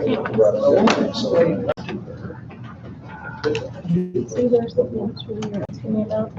See, there's the answer you're asking me about.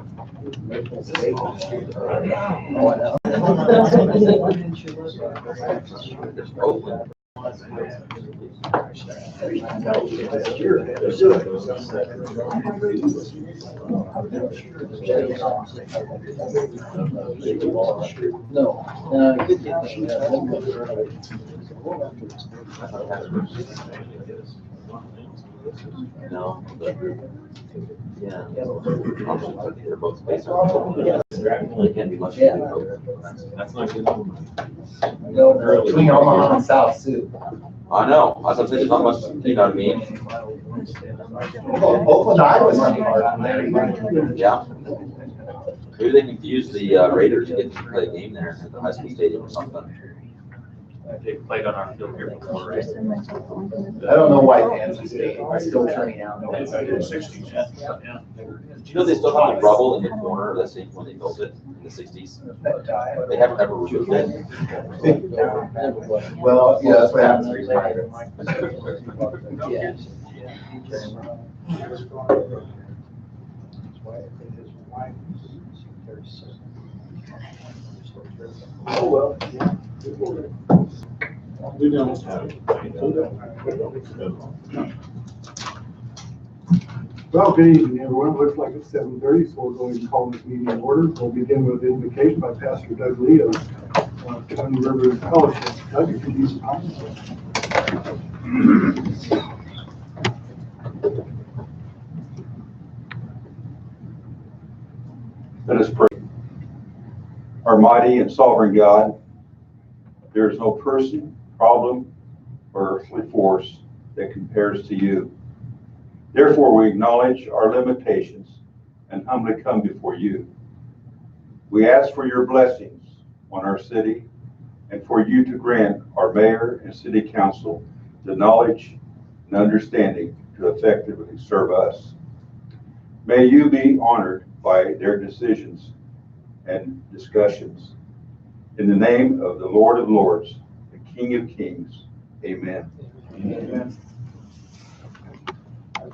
No, but yeah. They're both based on. Really can't be much. That's not good. Between Omaha and South Sioux. I know. I was thinking how much, you know what I mean? Oakland, Iowa's not far from there. Yeah. Maybe they can use the Raiders to get to play a game there at the high school stadium or something. They played on our field here before, right? I don't know why Kansas State is still turning out. Yeah. Do you know they still have the rubble in the corner of that stadium when they built it in the 60s? They haven't ever removed it. Well, yeah, that's what happens. Oh, well. We don't. Well, good evening, everyone. It looks like it's 7:30, so we'll go ahead and call this meeting in order. We'll begin with an invocation by Pastor Doug Lee of Twin River Fellowship. Doug, if you use the comments. Let us pray. Our mighty and sovereign God, there is no person, problem, or earthly force that compares to you. Therefore, we acknowledge our limitations and humbly come before you. We ask for your blessings on our city and for you to grant our mayor and city council the knowledge and understanding to effectively serve us. May you be honored by their decisions and discussions. In the name of the Lord of Lords, the King of Kings, amen. Amen.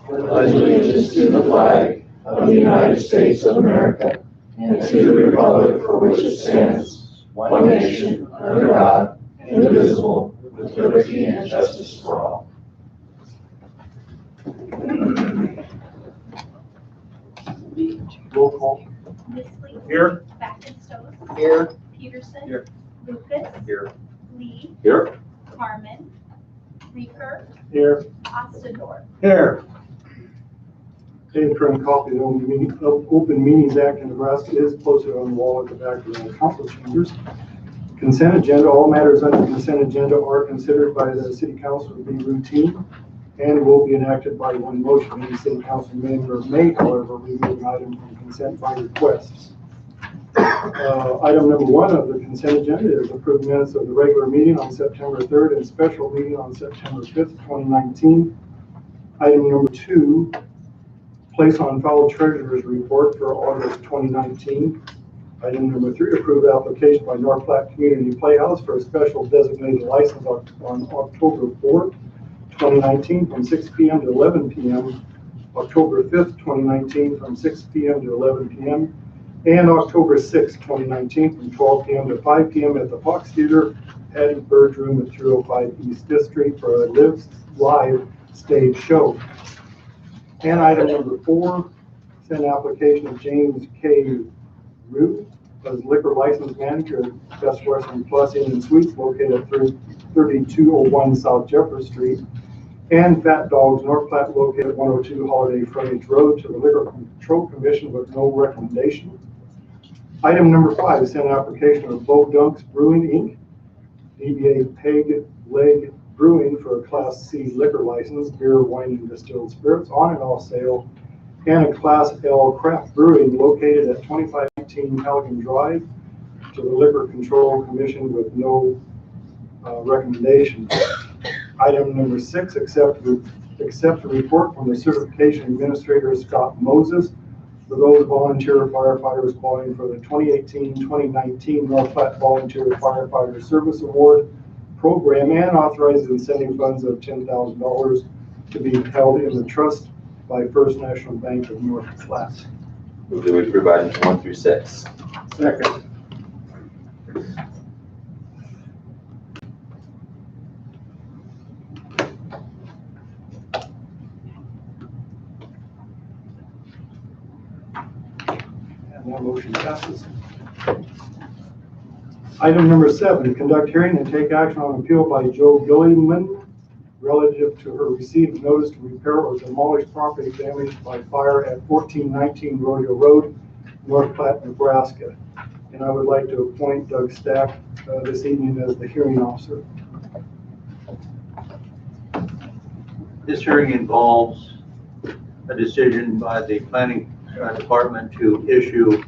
Pledge allegiance to the flag of the United States of America and to the republic for which it stands, one nation, under God, indivisible, with liberty and justice for all. Roll call. Misley. Here. Backenstoke. Here. Peterson. Here. Lucas. Here. Lee. Here. Carmen. Reeker. Here. Ostendorf. Here. Okay, the current copy of the Open Meetings Act in Nebraska is posted on the wall at the back of the council chambers. Consent agenda, all matters under the consent agenda are considered by the city council to be routine and will be enacted by one motion. Any city council member may, however, remove an item from consent by request. Item number one of the consent agenda is approved minutes of the regular meeting on September 3rd and special meeting on September 5th, 2019. Item number two, place on file treasurer's report for August 2019. Item number three, approved application by North Platte Community Playhouse for a special designated license on October 4th, 2019 from 6 p.m. to 11 p.m. October 5th, 2019 from 6 p.m. to 11 p.m. and October 6th, 2019 from 12 p.m. to 5 p.m. at the Fox Theater, Hattie Bird's Room at 305 East District for a live stage show. And item number four, send application of James K. Root as liquor license manager at Best Western Plus Inn and Suites located at 3201 South Jefferson Street, and Fat Dogs North Platte located at 102 Holiday Frontage Road to the Liquor Control Commission with no recommendation. Item number five, send application of Bo Dunks Brewing Inc., DBA Peg Leg Brewing for a Class C liquor license, beer, wine, and distilled spirits on and off sale, and a Class L craft brewing located at 2518 Halligan Drive to the Liquor Control Commission with no recommendation. Item number six, accept the report from the certification administrator Scott Moses for those volunteer firefighters qualifying for the 2018-2019 North Platte Volunteer Firefighter Service Award program and authorize incentive funds of $10,000 to be held in the trust by First National Bank of North Platte. Move that we approve items 1 through 6. Second. And that motion passes. Item number 7, conduct hearing and take action on appeal by Joe Gilliman relative to her received notice to repair or demolish property damaged by fire at 1419 Rodeo Road, North Platte, Nebraska. And I would like to appoint Doug Stack this evening as the hearing officer. This hearing involves a decision by the planning department to issue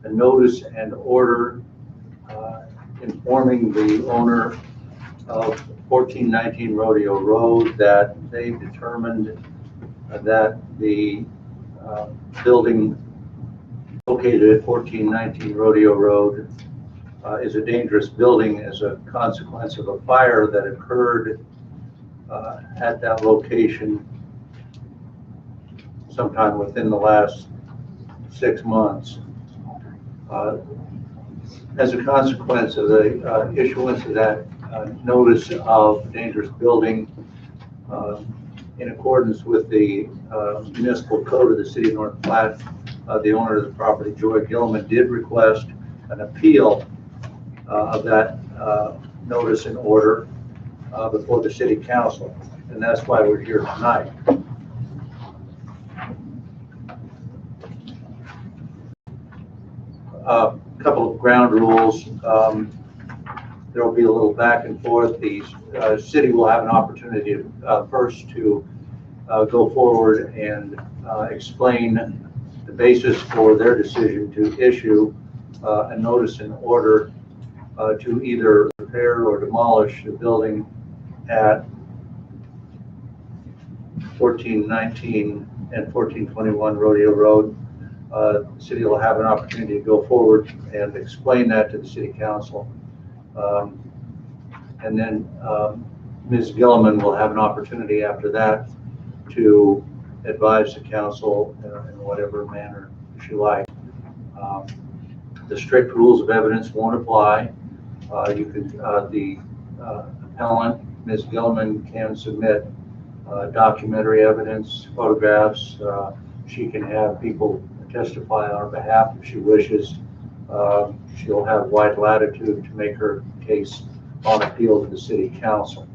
a notice and order informing the owner of 1419 Rodeo Road that they determined that the building located at 1419 Rodeo Road is a dangerous building as a consequence of a fire that occurred at that location sometime within the last 6 months. As a consequence of the issuance of that notice of dangerous building, in accordance with the municipal code of the city of North Platte, the owner of the property, Joy Gilman, did request an appeal of that notice and order before the city council, and that's why we're here tonight. A couple of ground rules. There will be a little back and forth. The city will have an opportunity first to go forward and explain the basis for their decision to issue a notice and order to either repair or demolish the building at 1419 and 1421 Rodeo Road. The city will have an opportunity to go forward and explain that to the city council. And then Ms. Gilliman will have an opportunity after that to advise the council in whatever manner she likes. The strict rules of evidence won't apply. The appellant, Ms. Gilliman, can submit documentary evidence, photographs. She can have people testify on her behalf if she wishes. She'll have wide latitude to make her case on appeal to the city council.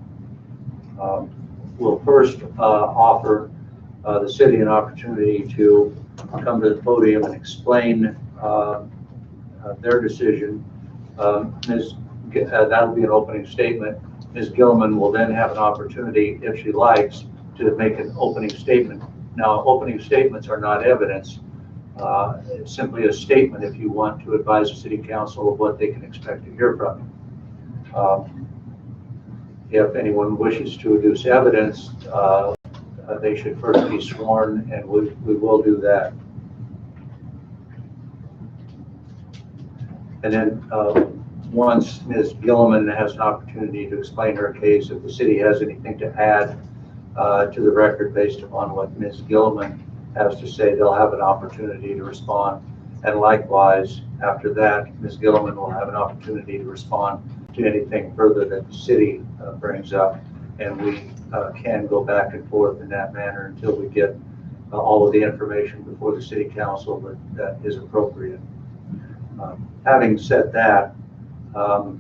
We'll first offer the city an opportunity to come to the podium and explain their decision. That'll be an opening statement. Ms. Gilliman will then have an opportunity, if she likes, to make an opening statement. Now, opening statements are not evidence. It's simply a statement if you want to advise the city council of what they can expect to hear from you. If anyone wishes to adduce evidence, they should first be sworn, and we will do that. And then once Ms. Gilliman has an opportunity to explain her case, if the city has anything to add to the record based upon what Ms. Gilliman has to say, they'll have an opportunity to respond. And likewise, after that, Ms. Gilliman will have an opportunity to respond to anything further that the city brings up. And we can go back and forth in that manner until we get all of the information before the city council that is appropriate. Having said that, now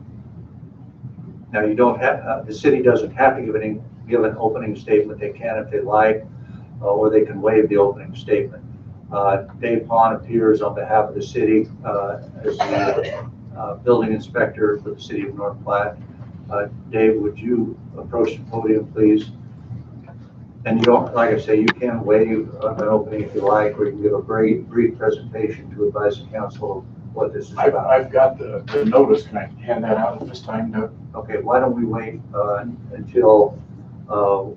you don't have, the city doesn't have to give an opening statement. They can if they like, or they can waive the opening statement. Dave Pond appears on behalf of the city as the building inspector for the city of North Platte. Dave, would you approach the podium, please? And you don't, like I say, you can waive an opening if you like, or you can give a very brief presentation to advise the council of what this is about. I've got the notice. Can I hand that out at this time, Doug? Okay, why don't we wait until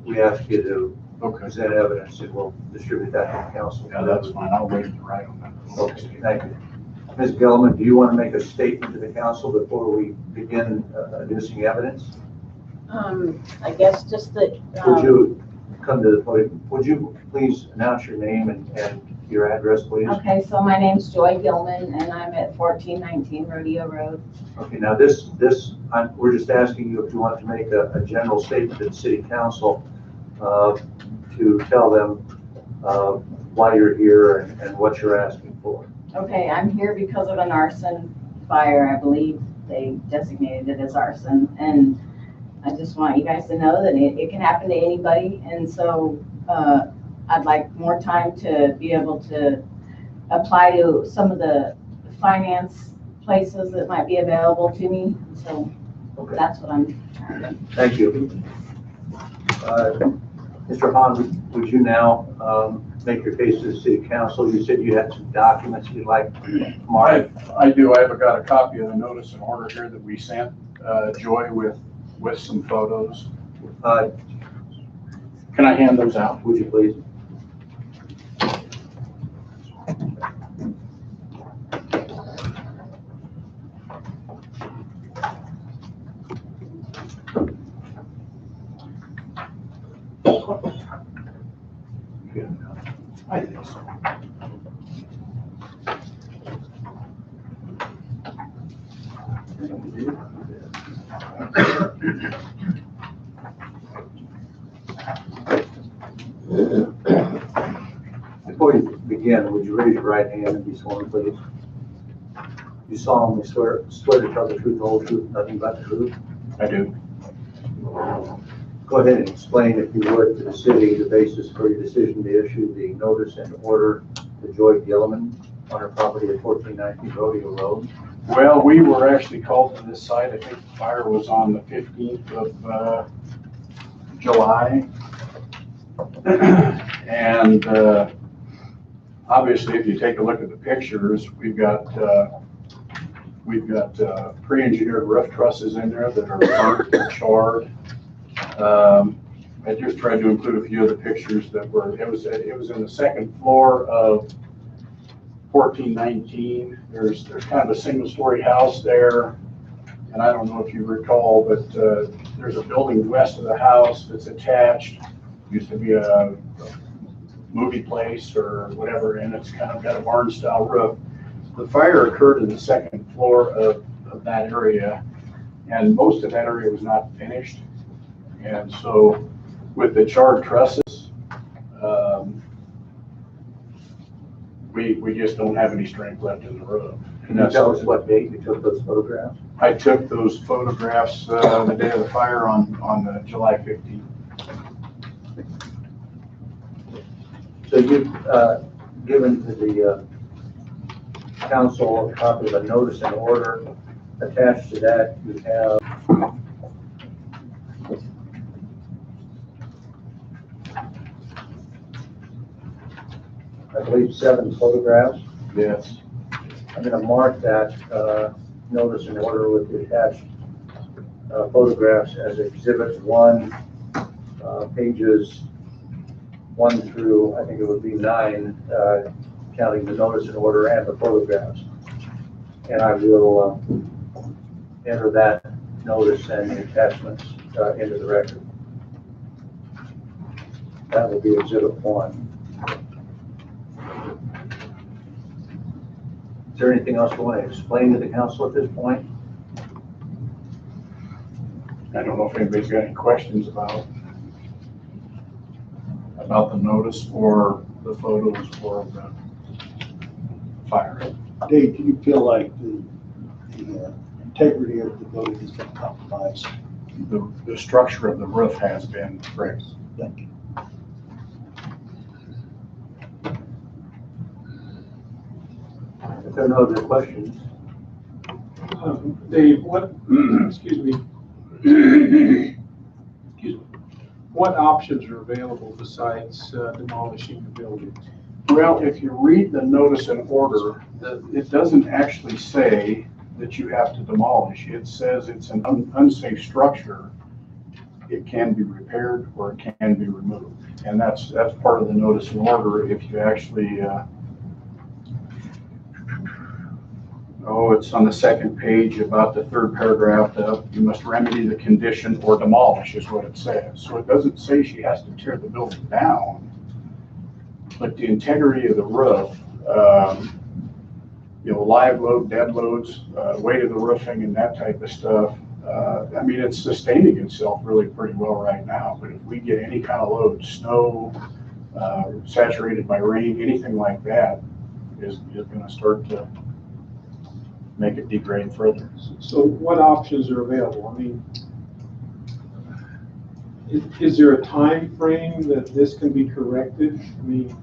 we ask you to present evidence, and we'll distribute that to the council. Yeah, that's fine. I'll wait to write on that. Okay, thank you. Ms. Gilman, do you want to make a statement to the council before we begin adducing evidence? I guess just that, Would you come to the podium? Would you please announce your name and your address, please? okay, so my name's Joy Gilman and I'm at 1419 Rodeo Road. Okay, now we're just asking you if you want to make a general statement to the city council to tell them why you're here and what you're asking for. Okay, I'm here because of an arson fire. I believe they designated it as arson. And I just want you guys to know that it can happen to anybody. And so I'd like more time to be able to apply to some of the finance places that might be available to me. So Okay, that's what I'm trying to. thank you. Mr. Hahn, would you now make your case to the city council? You said you had some documents you'd like marked. I do. I've got a copy of the notice and order here that we sent Joy with some photos. Can I hand those out? Would you please? I think so. Before you begin, would you raise your right hand and be sworn, please? You solemnly swear to tell the truth, the whole truth, nothing but the truth? I do. Go ahead and explain, if you would, to the city the basis for your decision to issue the notice and order to Joy Gilman on her property at 1419 Rodeo Road. Well, we were actually called to this site. I think the fire was on the 15th of July. And obviously, if you take a look at the pictures, we've got pre-engineered roof trusses in there that are burnt and charred. I just tried to include a few of the pictures that were, it was in the second floor of 1419. There's kind of a single-story house there, and I don't know if you recall, but there's a building west of the house that's attached. Used to be a movie place or whatever, and it's kind of got a barn-style roof. The fire occurred in the second floor of that area, and most of that area was not finished. And so with the charred trusses, we just don't have any strength left in the roof. Can you tell us what date you took those photographs? I took those photographs the day of the fire on July 15th. So you've given to the council a copy of a notice and order. Attached to that, you have I believe 7 photographs. Yes. I'm going to mark that notice and order with the attached photographs as Exhibit 1, pages 1 through, I think it would be 9, counting the notice and order and the photographs. And I will enter that notice and the attachments into the record. That will be Exhibit 1. Is there anything else you want to explain to the council at this point? I don't know if anybody's got any questions about the notice or the photos or the fire. Dave, do you feel like the integrity of the building has been compromised? The structure of the roof has been correct. Thank you. If there are no other questions, Dave, what, excuse me, what options are available besides demolishing the building? Well, if you read the notice and order, it doesn't actually say that you have to demolish. It says it's an unsafe structure. It can be repaired or it can be removed. And that's part of the notice and order. If you actually, Oh, it's on the second page, about the third paragraph, you must remedy the condition or demolish is what it says. So it doesn't say she has to tear the building down, but the integrity of the roof, live load, dead loads, weight of the roofing and that type of stuff. I mean, it's sustaining itself really pretty well right now, but if we get any kind of load, snow, saturated by rain, anything like that is gonna start to make it degrade further. So what options are available? I mean, is there a time frame that this can be corrected? I mean,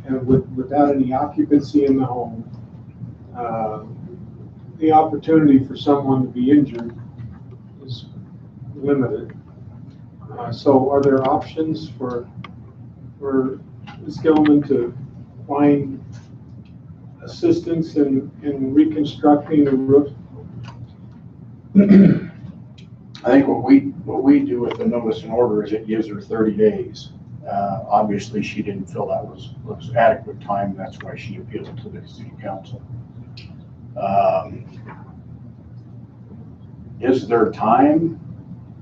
and without any occupancy in the home, the opportunity for someone to be injured is limited. So are there options for Ms. Gilman to find assistance in reconstructing the roof? I think what we do with the notice and order is it gives her 30 days. Obviously, she didn't feel that was adequate time. That's why she appealed to the city council. Is there time?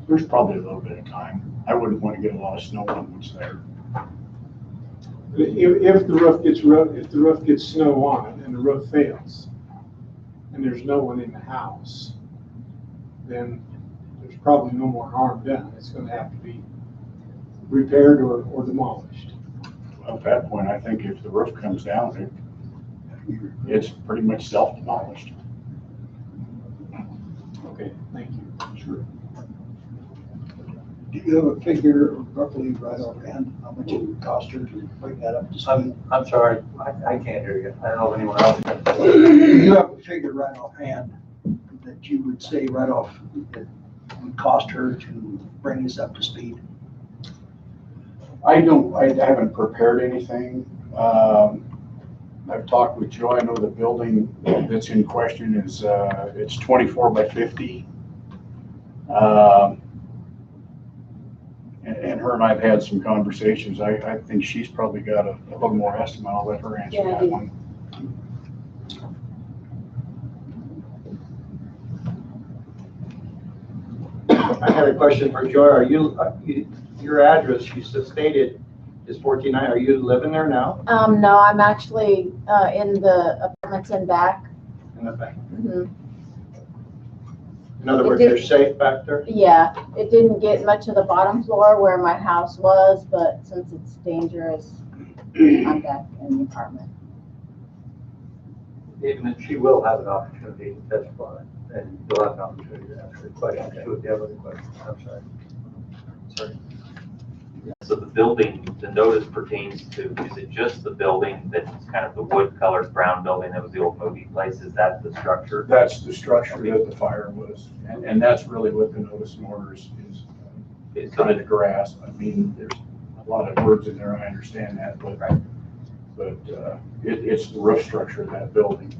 There's probably a little bit of time. I wouldn't want to get a lot of snow on what's there. If the roof gets snow on it and the roof fails, and there's no one in the house, then there's probably no more harm done. It's going to have to be repaired or demolished. Well, at that point, I think if the roof comes down, it's pretty much self-demolished. Okay, thank you. Sure. Do you have a figure roughly right offhand, how much it would cost her to bring that up to speed? I'm sorry, I can't hear you. I don't know if anyone else can. Do you have a figure right offhand that you would say right off that would cost her to bring this up to speed? I haven't prepared anything. I've talked with Joe. I know the building that's in question is, it's 24 by 50. And her and I've had some conversations. I think she's probably got a little more estimate. I'll let her answer that one. I had a question for Joy. Are you, your address, you stated is 149. Are you living there now? No, I'm actually in the apartments in back. In the back. Mhm. In other words, you're safe back there? Yeah, it didn't get much of the bottom floor where my house was, but since it's dangerous, I'm back in the apartment. Even she will have an opportunity to testify, and you'll have an opportunity to answer questions. If you have other questions, I'm sorry. Sorry. So the building, the notice pertains to, is it just the building that's kind of the wood colored brown building that was the old movie place? Is that the structure? That's the structure that the fire was. And that's really what the notice and orders is kind of the grass. I mean, there's a lot of words in there. I understand that, but it's the roof structure of that building.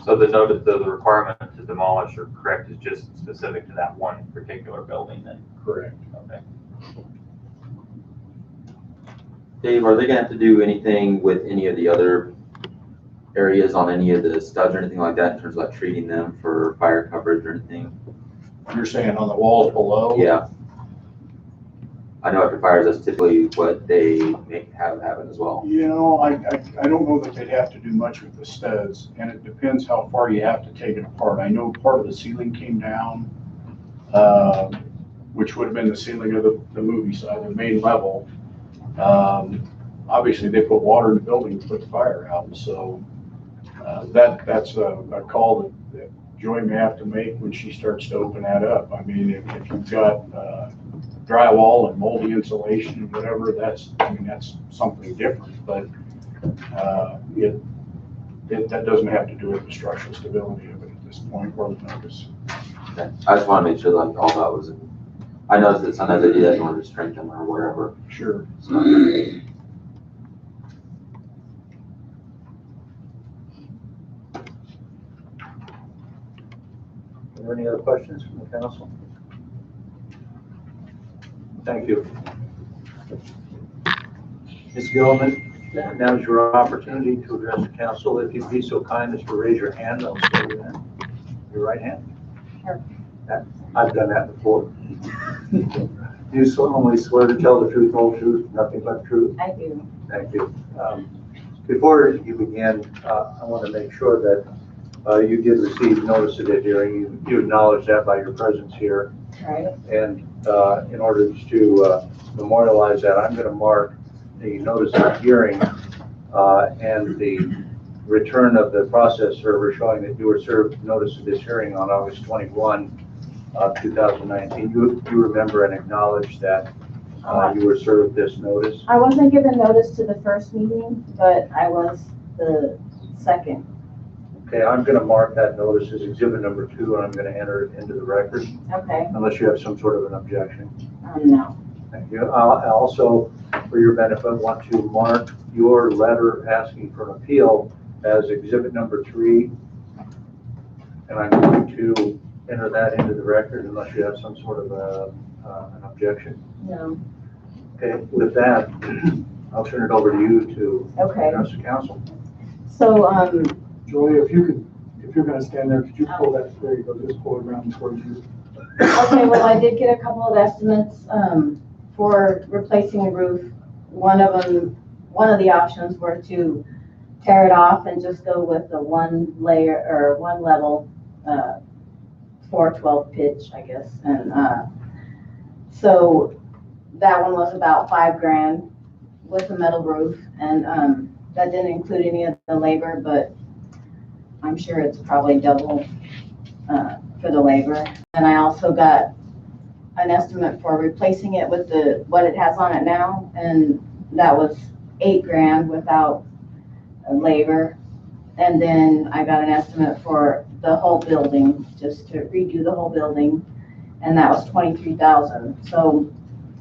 So the notice, the requirement to demolish or correct is just specific to that one particular building then? Correct. Okay. Dave, are they gonna have to do anything with any of the other areas on any of the studs or anything like that in terms of like treating them for fire coverage or anything? You're saying on the walls below? Yeah. I know after fires, that's typically what they have happen as well. You know, I don't know that they'd have to do much with the studs, and it depends how far you have to take it apart. I know part of the ceiling came down, which would have been the ceiling of the movie side, the main level. Obviously, they put water in the building to put the fire out, and so that's a call that Joy may have to make when she starts to open that up. I mean, if you've got drywall and moldy insulation and whatever, that's something different, but that doesn't have to do with the structural stability of it at this point or the notice. Okay. I just want to make sure like all that was, I know that sometimes they do that in order to strengthen or whatever. Sure. So, Are there any other questions from the council? Thank you. Ms. Gilman, now is your opportunity to address the council. If you'd be so kind as to raise your hand, I'll show you that. your right hand. Sure. I've done that before. Do you solemnly swear to tell the truth, whole truth, nothing but the truth? I do. Thank you. Before you begin, I want to make sure that you did receive notice of the hearing. You acknowledge that by your presence here. Right. And in order to memorialize that, I'm going to mark the notice of hearing and the return of the process server showing that you were served notice of this hearing on August 21, 2019. You remember and acknowledge that you were served this notice? I wasn't given notice to the first meeting, but I was the second. Okay, I'm going to mark that notice as exhibit number 2, and I'm going to enter it into the record, Okay. unless you have some sort of an objection. No. Thank you. I also, for your benefit, want to mark your letter asking for an appeal as exhibit number 3, and I'm going to enter that into the record unless you have some sort of an objection. No. Okay, with that, I'll turn it over to you to Okay. address the council. So, Julia, if you're gonna stand there, could you pull that, there you go, just pull it around towards you. okay, well, I did get a couple of estimates, for replacing the roof. One of the options were to tear it off and just go with the one layer or one level, 412 pitch, I guess. And, so that one was about $5,000 with a metal roof. And, that didn't include any of the labor, but I'm sure it's probably double, for the labor. And I also got an estimate for replacing it with what it has on it now, and that was $8,000 without labor. And then I got an estimate for the whole building, just to redo the whole building, and that was $23,000. So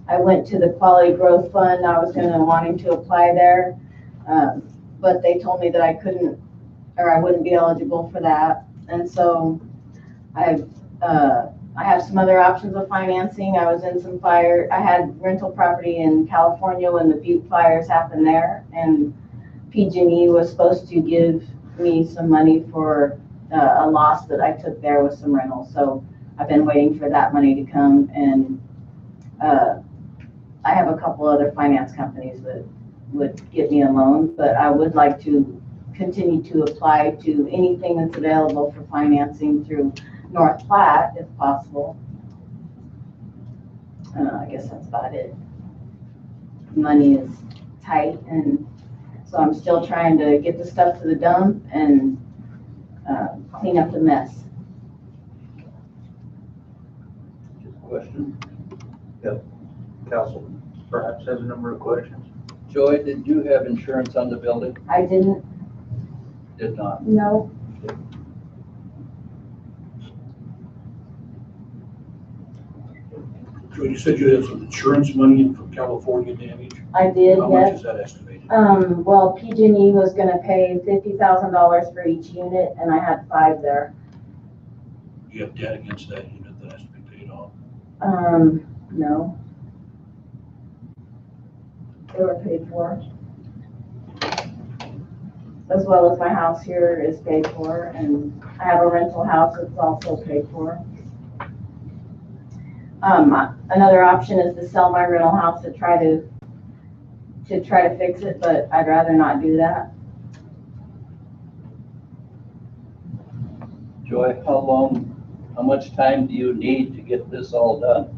I went to the Quality Growth Fund. I was wanting to apply there, but they told me that I couldn't, or I wouldn't be eligible for that. And so I have some other options of financing. I was in some I had rental property in California when the Butte fires happened there, and PG&E was supposed to give me some money for a loss that I took there with some rentals. So I've been waiting for that money to come, and I have a couple other finance companies that would give me a loan, but I would like to continue to apply to anything that's available for financing through North Platte, if possible. I guess that's about it. Money is tight, and so I'm still trying to get the stuff to the dump and clean up the mess. Question? Yep. Council perhaps has a number of questions. Joy, did you have insurance on the building? I didn't Did not. know. So you said you had some insurance money in from California damage? I did, How much yes. is that estimated? Well, PG&E was gonna pay $50,000 for each unit, and I had 5 there. Do you have debt against that unit that has to be paid off? No. They were paid for. As well as my house here is paid for, and I have a rental house that's also paid for. Another option is to sell my rental house to try to fix it, but I'd rather not do that. Joy, how much time do you need to get this all done?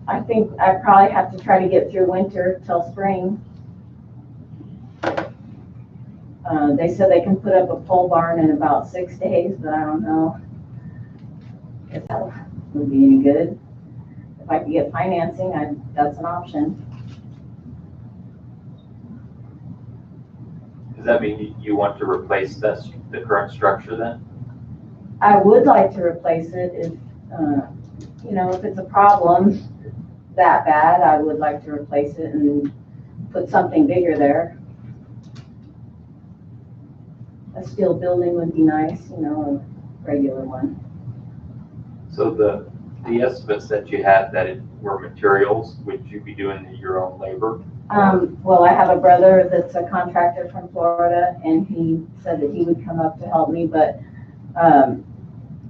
I think I probably have to try to get through winter till spring. They said they can put up a pole barn in about 6 days, but I don't know if that would be any good. If I could get financing, that's an option. Does that mean you want to replace the current structure then? I would like to replace it if, if it's a problem that bad, I would like to replace it and put something bigger there. A steel building would be nice, a regular one. So the estimates that you had that were materials, would you be doing your own labor? Well, I have a brother that's a contractor from Florida, and he said that he would come up to help me, but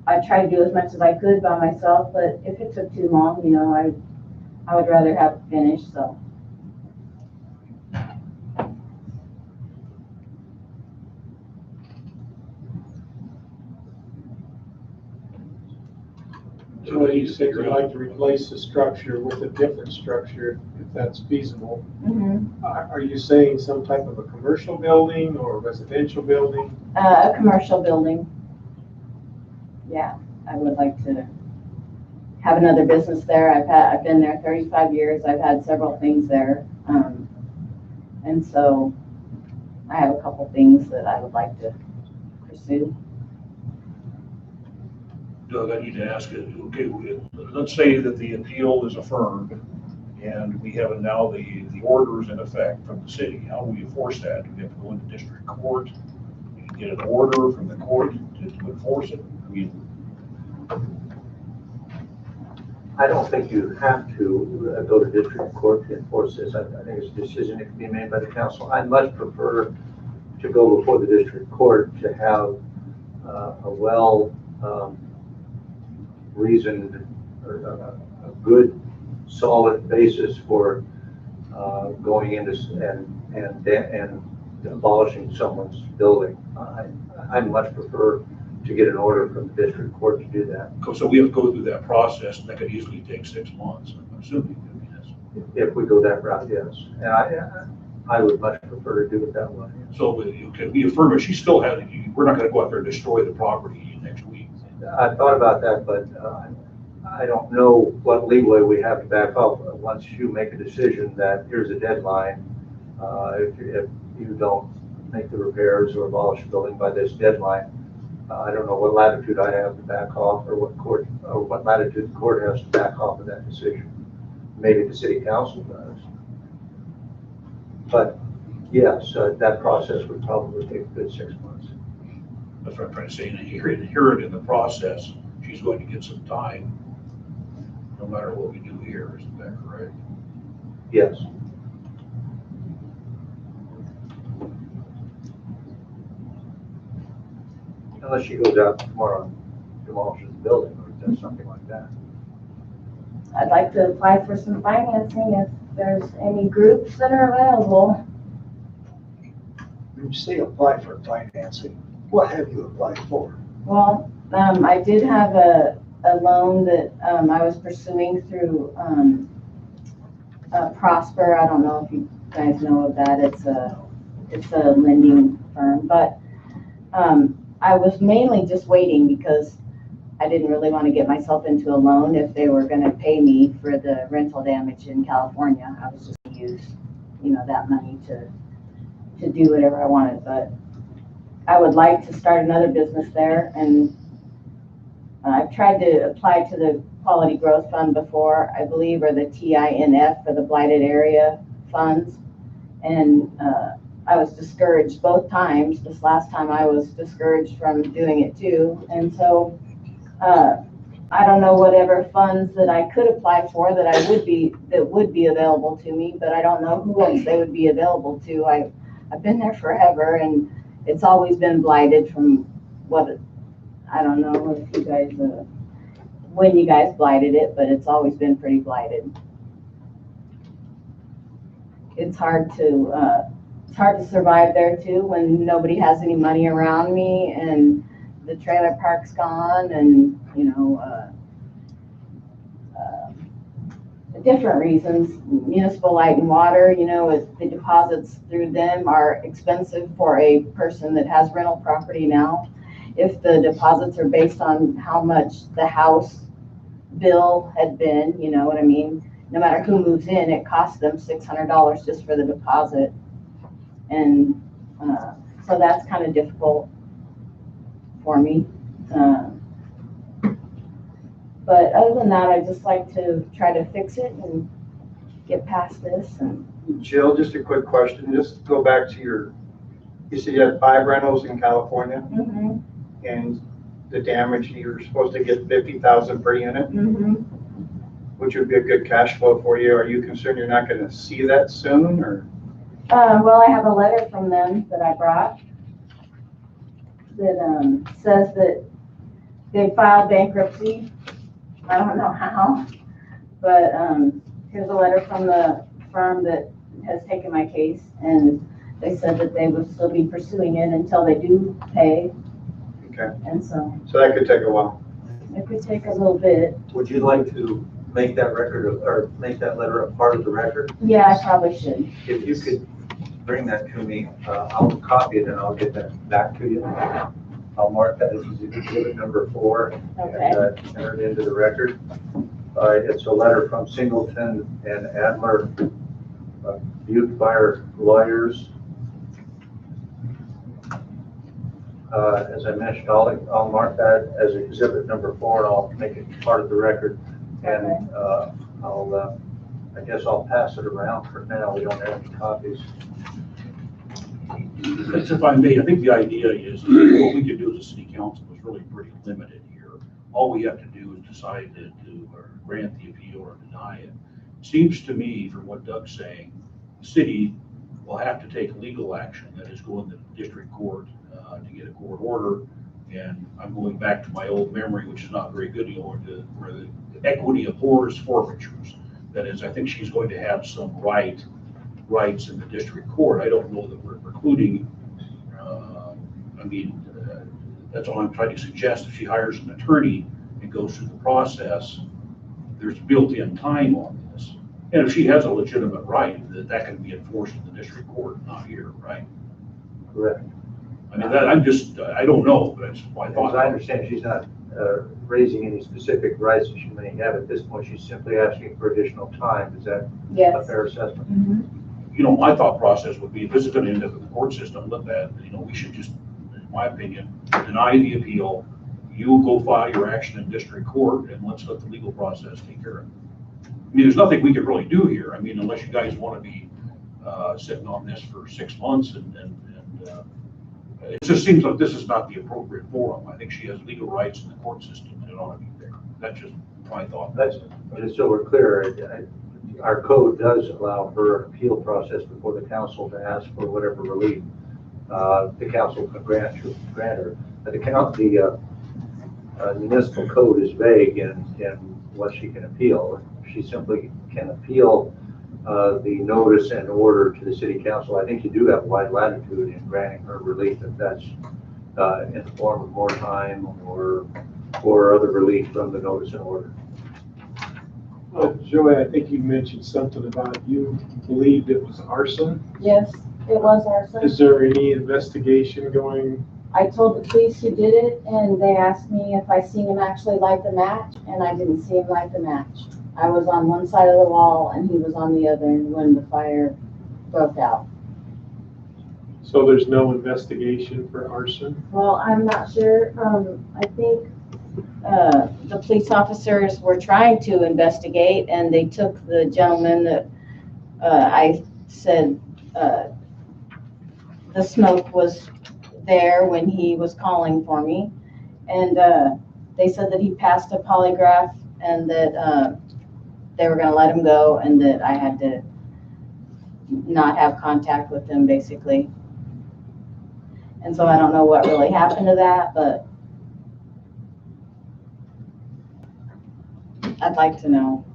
I tried to do as much as I could by myself, but if it took too long, you know, I would rather have it finished, so. So you said you'd like to replace the structure with a different structure, if that's feasible. Mhm. Are you saying some type of a commercial building or a residential building? A commercial building. Yeah, I would like to have another business there. I've been there 35 years. I've had several things there. And so I have a couple things that I would like to pursue. Doug, I need to ask you, okay, let's say that the appeal is affirmed and we have now the orders in effect from the city. How do we enforce that? Do we have to go into district court? Get an order from the court to enforce it? I mean, I don't think you have to go to district court to enforce this. I think it's a decision that can be made by the council. I'd much prefer to go before the district court to have a well reasoned or a good solid basis for going into and abolishing someone's building. I much prefer to get an order from the district court to do that. so we have to go through that process, and that could easily take 6 months, I'm assuming. I mean, If we go that route, yes. And I would much prefer to do it that way. so, okay, we affirm it, she still has, we're not gonna go out there and destroy the property next week. I thought about that, but I don't know what leeway we have to back off once you make a decision that here's a deadline. If you don't make the repairs or abolish the building by this deadline, I don't know what latitude I have to back off or what latitude the court has to back off of that decision. Maybe the city council does. But yes, that process would probably take a good 6 months. That's what I'm trying to say, and inherent in the process, she's going to get some time, no matter what we do here, isn't that correct? Yes. Unless she goes out tomorrow and demolishes the building or does something like that. I'd like to apply for some financing if there's any groups that are available. When you say apply for financing, what have you applied for? Well, I did have a loan that I was pursuing through Prosper. I don't know if you guys know of that. It's a lending firm, but I was mainly just waiting because I didn't really want to get myself into a loan if they were going to pay me for the rental damage in California. I was just going to use, you know, that money to do whatever I wanted, but I would like to start another business there, and I've tried to apply to the Quality Growth Fund before, I believe, or the TINF for the blighted area funds, and I was discouraged both times. This last time I was discouraged from doing it too, and so I don't know whatever funds that I could apply for that would be available to me, but I don't know who else they would be available to. I've been there forever, and it's always been blighted from I don't know if you guys, when you guys blighted it, but it's always been pretty blighted. It's hard to survive there too when nobody has any money around me and the trailer park's gone, and you know, different reasons. Municipal light and water, you know, the deposits through them are expensive for a person that has rental property now. If the deposits are based on how much the house bill had been, you know what I mean? No matter who moves in, it costs them $600 just for the deposit. And so that's kind of difficult for me. But other than that, I just like to try to fix it and get past this. And Jill, just a quick question. Just go back to you said you had 5 rentals in California, and the damage, you were supposed to get 50,000 per unit, which would be a good cash flow for you. Are you concerned you're not going to see that soon, or? Well, I have a letter from them that I brought that says that they filed bankruptcy. I don't know how, but, here's a letter from the firm that has taken my case, and they said that they would still be pursuing it until they do pay, Okay, and so so that could take a while. it could take a little bit. Would you like to make that record, or make that letter a part of the record? Yeah, I probably should. If you could bring that to me, I'll copy it and I'll get that back to you. I'll mark that as exhibit number 4 Okay. and enter it into the record. It's a letter from Singleton and Adler, Butte Fire Lawyers. As I mentioned, I'll mark that as exhibit number 4 and I'll make it part of the record. And I guess I'll pass it around for now. We don't have any copies. If I may, I think the idea is what we can do as a city council is really pretty limited here. All we have to do is decide to grant the appeal or deny it. Seems to me, from what Doug's saying, the city will have to take legal action, that is go in the district court to get a court order. And I'm going back to my old memory, which is not very good anymore, where the equity abhors forfeitures. That is, I think she's going to have some rights in the district court. I don't know that we're precluding, that's all I'm trying to suggest. If she hires an attorney and goes through the process, there's built-in time on this. And if she has a legitimate right, that can be enforced in the district court, not here, right? Correct. I mean, I don't know, but that's my thought. As I understand, she's not raising any specific rights that she may have at this point. She's simply asking for additional time. Is that a Yes. fair assessment? Mhm. You know, my thought process would be, if this is gonna end up in the court system, we should just, in my opinion, deny the appeal. You go file your action in district court and let's let the legal process take care of it. I mean, there's nothing we can really do here. I mean, unless you guys wanna be sitting on this for 6 months and it just seems like this is not the appropriate forum. I think she has legal rights in the court system and it ought to be there. That's just my thought. But just so we're clear, our code does allow for an appeal process before the council to ask for whatever relief the council can grant her. But the municipal code is vague in what she can appeal. She simply can appeal the notice and order to the city council. I think you do have wide latitude in granting her relief if that's in the form of more time or other relief from the notice and order. Joey, I think you mentioned something about you believed it was arson. Yes, it was arson. Is there any investigation going? I told the police who did it, and they asked me if I seen him actually light the match, and I didn't see him light the match. I was on one side of the wall, and he was on the other when the fire broke out. So there's no investigation for arson? Well, I'm not sure. I think the police officers were trying to investigate, and they took the gentleman that I said the smoke was there when he was calling for me. And they said that he passed a polygraph and that they were going to let him go and that I had to not have contact with him, basically. And so I don't know what really happened to that, but I'd like to know.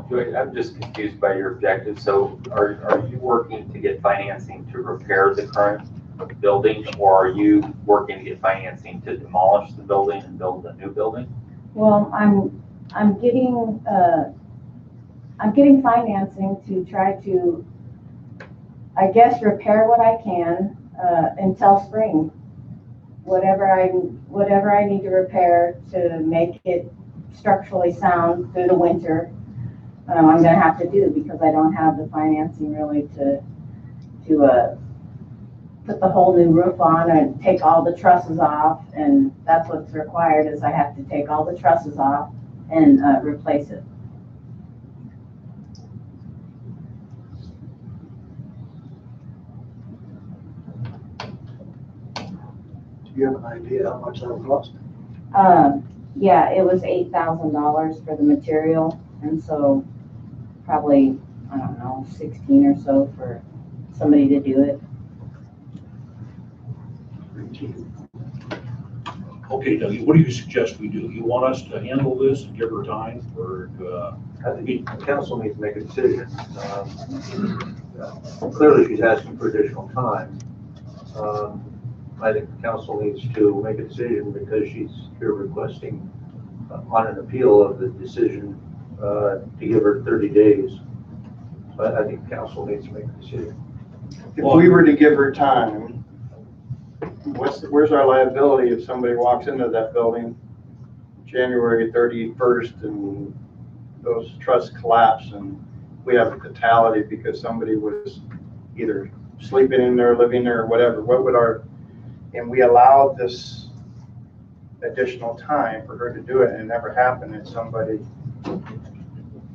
Joy, I'm just confused by your objective. So are you working to get financing to repair the current building, or are you working to get financing to demolish the building and build a new building? Well, I'm getting financing to try to, I guess, repair what I can until spring. Whatever I need to repair to make it structurally sound through the winter, I'm gonna have to do, because I don't have the financing really to put the whole new roof on and take all the trusses off, and that's what's required, is I have to take all the trusses off and replace it. Do you have an idea how much that will cost? Yeah, it was $8,000 for the material, and so probably, I don't know, 16 or so for somebody to do it. Okay, Doug, what do you suggest we do? You want us to handle this and give her time, or, I think the council needs to make a decision. Clearly, she's asking for additional time. I think the council needs to make a decision because she's here requesting on an appeal of the decision to give her 30 days. But I think the council needs to make a decision. If we were to give her time, where's our liability if somebody walks into that building January 31st and those trusts collapse and we have a fatality because somebody was either sleeping in there, living there, or whatever? What would and we allowed this additional time for her to do it and it never happened, and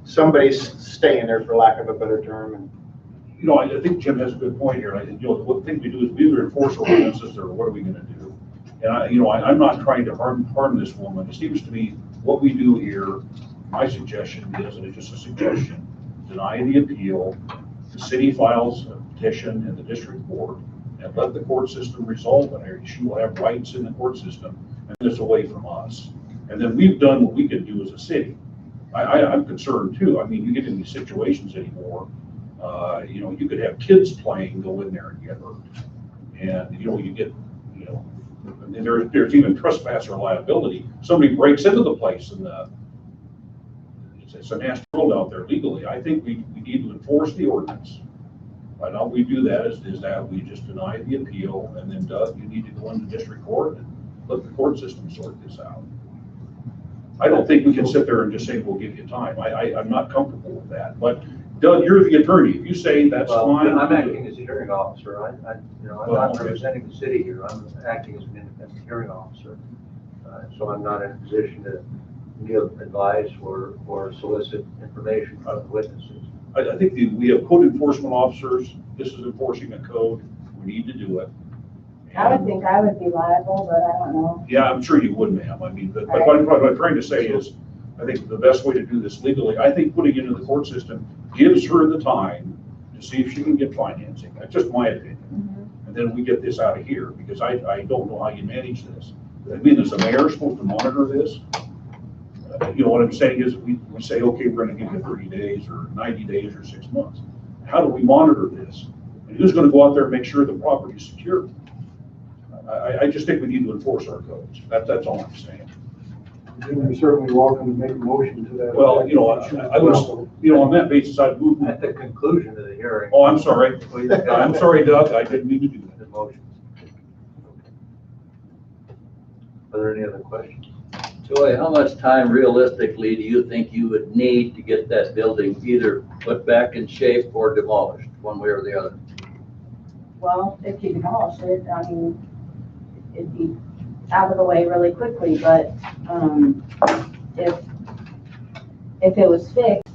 somebody's staying there, for lack of a better term. And you know, I think Jim has a good point here. I think, you know, what thing we do is we either enforce ordinances or what are we gonna do? And I'm not trying to harm this woman. It seems to me what we do here, my suggestion is, and it's just a suggestion, deny the appeal, the city files a petition in the district court, and let the court system resolve it. She will have rights in the court system, and it's away from us. And then we've done what we can do as a city. I'm concerned too. I mean, you get in these situations anymore, you know, you could have kids playing, go in there and get hurt. And, you know, and there's even trespasser liability. Somebody breaks into the place and it's a nasty world out there legally. I think we need to enforce the ordinance. Right now we do that is that we just deny the appeal, and then Doug, you need to go into district court and let the court system sort this out. I don't think we can sit there and just say, we'll give you time. I'm not comfortable with that. But Doug, you're the attorney. If you say that's fine. I'm acting as a hearing officer. I'm not representing the city here. I'm acting as an independent hearing officer. So I'm not in a position to give advice or solicit information from the witnesses. I think we have code enforcement officers. This is enforcing a code. We need to do it. I would think I would be liable, but I don't know. Yeah, I'm sure you would, ma'am. I mean, but what I'm trying to say is, I think the best way to do this legally, I think putting it into the court system gives her the time to see if she can get financing. That's just my opinion. Mm-hmm. And then we get this out of here, because I don't know how you manage this. I mean, is the mayor supposed to monitor this? You know, what I'm saying is we say, okay, we're gonna give you 30 days or 90 days or 6 months. How do we monitor this? And who's gonna go out there and make sure the property is secure? I just think we need to enforce our codes. That's all I'm saying. You're certainly welcome to make a motion to that. Well, you know, I was, you know, on that basis, I'd move. At the conclusion of the hearing. Oh, I'm sorry. I'm sorry, Doug. I didn't mean to do that. The motion. Are there any other questions? Joy, how much time realistically do you think you would need to get that building either put back in shape or demolished, one way or the other? Well, if you demolish it, I mean, it'd be out of the way really quickly, but, if it was fixed,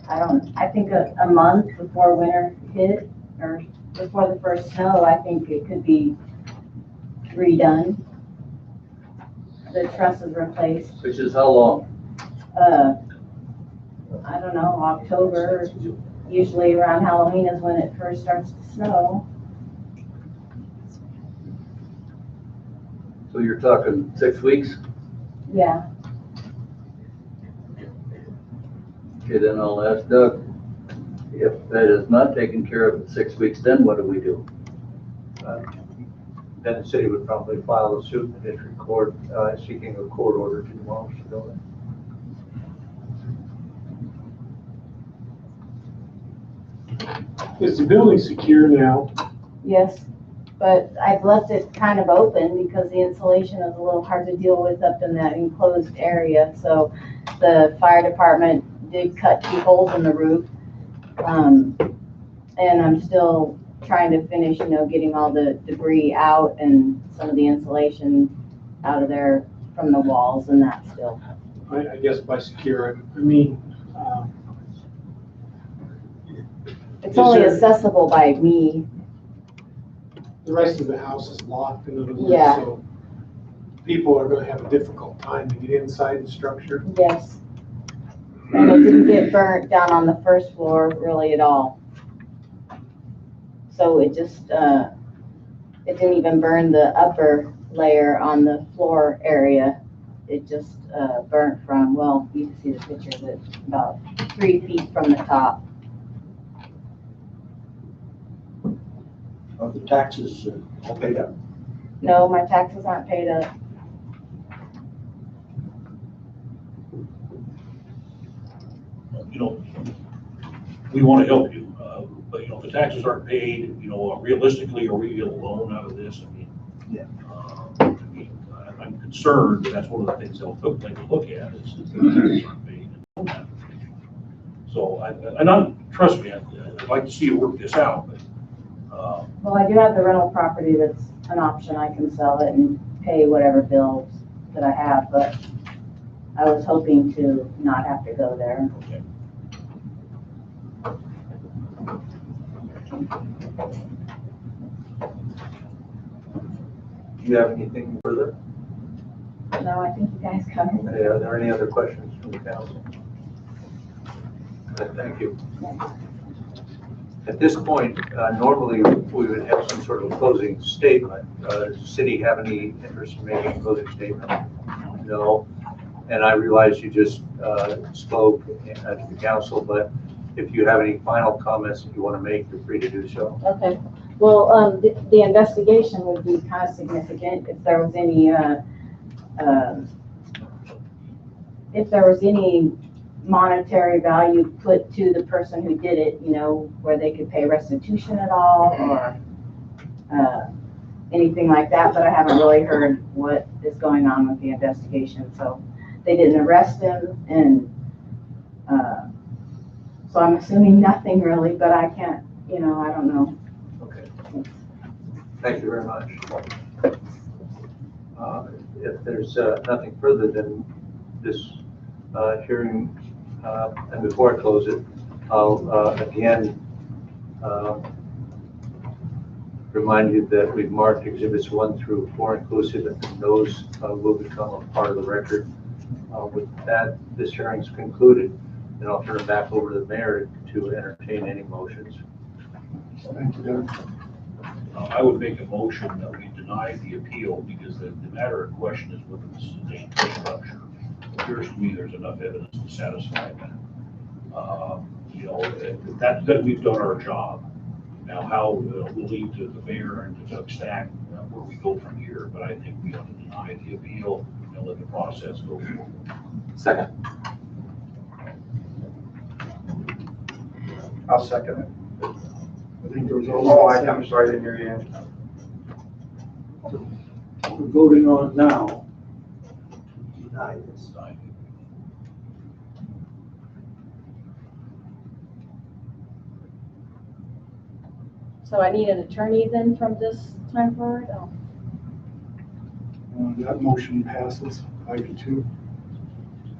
I think a month before winter hit, or before the first snow, I think it could be redone. The trusses replaced. Which is how long? I don't know, October, usually around Halloween is when it first starts to snow. So you're talking 6 weeks? Yeah. Okay, then I'll ask Doug, if that is not taken care of in 6 weeks, then what do we do? Then the city would probably file a suit in the district court seeking a court order to demolish the building. Is the building secure now? Yes, but I've left it kind of open because the insulation is a little hard to deal with up in that enclosed area. So the fire department did cut 2 holes in the roof. And I'm still trying to finish, you know, getting all the debris out and some of the insulation out of there from the walls and that still. I guess by secure, I mean, It's only accessible by me. the rest of the house is locked, in other words, Yeah. so people are gonna have a difficult time to get inside the structure. Yes. And it didn't get burnt down on the first floor really at all. So it just, it didn't even burn the upper layer on the floor area. It just burnt from, well, you can see the picture, but about 3 feet from the top. Are the taxes all paid up? No, my taxes aren't paid up. You know, we want to help you, but, you know, if the taxes aren't paid, you know, realistically, are we going to get a loan out of this? I mean, Yeah. I'm concerned that that's one of the things they'll take a look at is if the taxes aren't paid. So, trust me, I'd like to see you work this out, but, Well, I do have the rental property that's an option. I can sell it and pay whatever bills that I have, but I was hoping to not have to go there. okay. Do you have anything further? No, I think you guys covered. Are there any other questions from the council? Thank you. At this point, normally we would have some sort of closing statement. Does the city have any interest in making a closing statement? No. And I realize you just spoke to the council, but if you have any final comments that you want to make, you're free to do so. Okay. Well, the investigation would be kind of significant if there was any monetary value put to the person who did it, you know, where they could pay restitution at all or anything like that, but I haven't really heard what is going on with the investigation. So they didn't arrest him, and so I'm assuming nothing really, but I can't, you know, I don't know. Okay. Thank you very much. If there's nothing further than this hearing, and before I close it, I'll again remind you that we've marked exhibits 1 through 4 inclusive, and those will become a part of the record. With that, this hearing is concluded, and I'll turn it back over to the mayor to entertain any motions. Thank you, Doug. I would make a motion that we deny the appeal because the matter in question is whether this is a dangerous structure. It appears to me there's enough evidence to satisfy that. You know, that we've done our job. Now, how we'll leave to the mayor and to Doug Stack where we go from here, but I think we ought to deny the appeal and let the process go forward. Second. I'll second it. I think there was Oh, I'm sorry, I didn't hear you. We're voting on it now. Deny this. So I need an attorney then from this time forward? Oh. That motion passes 5-2.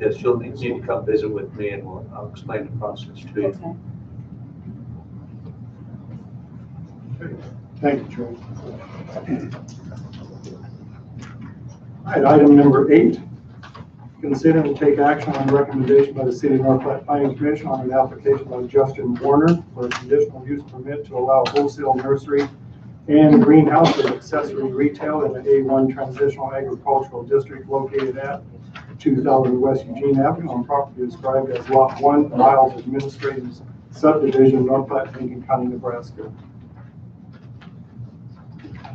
Yes, you'll need to come visit with me, and I'll explain the process to you. Okay. Thank you, Troy. All right, item number 8. Consider and take action on the recommendation by the City of North Platte Planning Commission on an application by Justin Warner for a conditional use permit to allow wholesale nursery and greenhouse with accessory retail in the A1 Transitional Agricultural District located at 2000 West Eugene Avenue on property described as Lot 1, Miles Administrative Subdivision, North Platte, Lincoln County, Nebraska.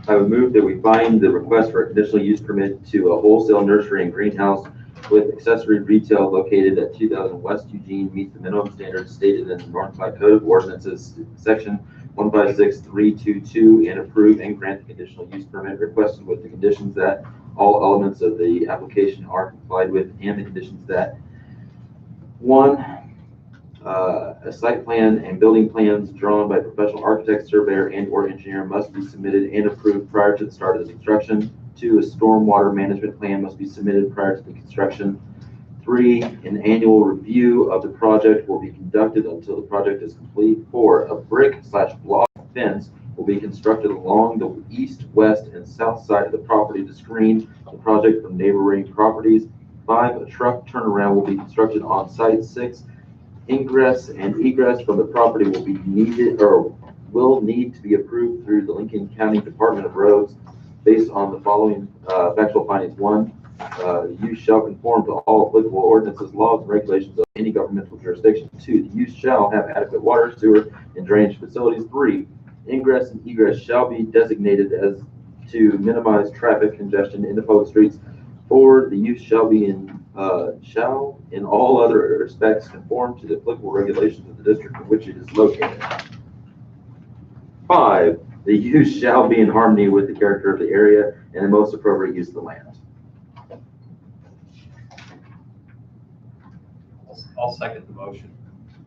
I would move that we find the request for a conditional use permit to a wholesale nursery and greenhouse with accessory retail located at 2000 West Eugene meets the minimum standards stated in the North Platte Code of Ordinances, section 156322, and approve and grant the conditional use permit requested with the conditions that all elements of the application are complied with, and the conditions that 1, a site plan and building plans drawn by a professional architect, surveyor, and/or engineer must be submitted and approved prior to the start of the construction. 2, a stormwater management plan must be submitted prior to the construction. 3, an annual review of the project will be conducted until the project is complete. 4, a brick/block fence will be constructed along the east, west, and south side of the property to screen the project from neighboring properties. 5, a truck turnaround will be constructed on site. 6, ingress and egress from the property will be needed or will need to be approved through the Lincoln County Department of Roads. based on the following factual findings. One, the use shall conform to all applicable ordinances, laws, and regulations of any governmental jurisdiction. Two, the use shall have adequate water, sewer, and drainage facilities. Three, ingress and egress shall be designated as to minimize traffic congestion in the public streets. Four, the use shall in all other respects conform to the applicable regulations of the district in which it is located. Five, the use shall be in harmony with the character of the area and the most appropriate use of the land. I'll second the motion.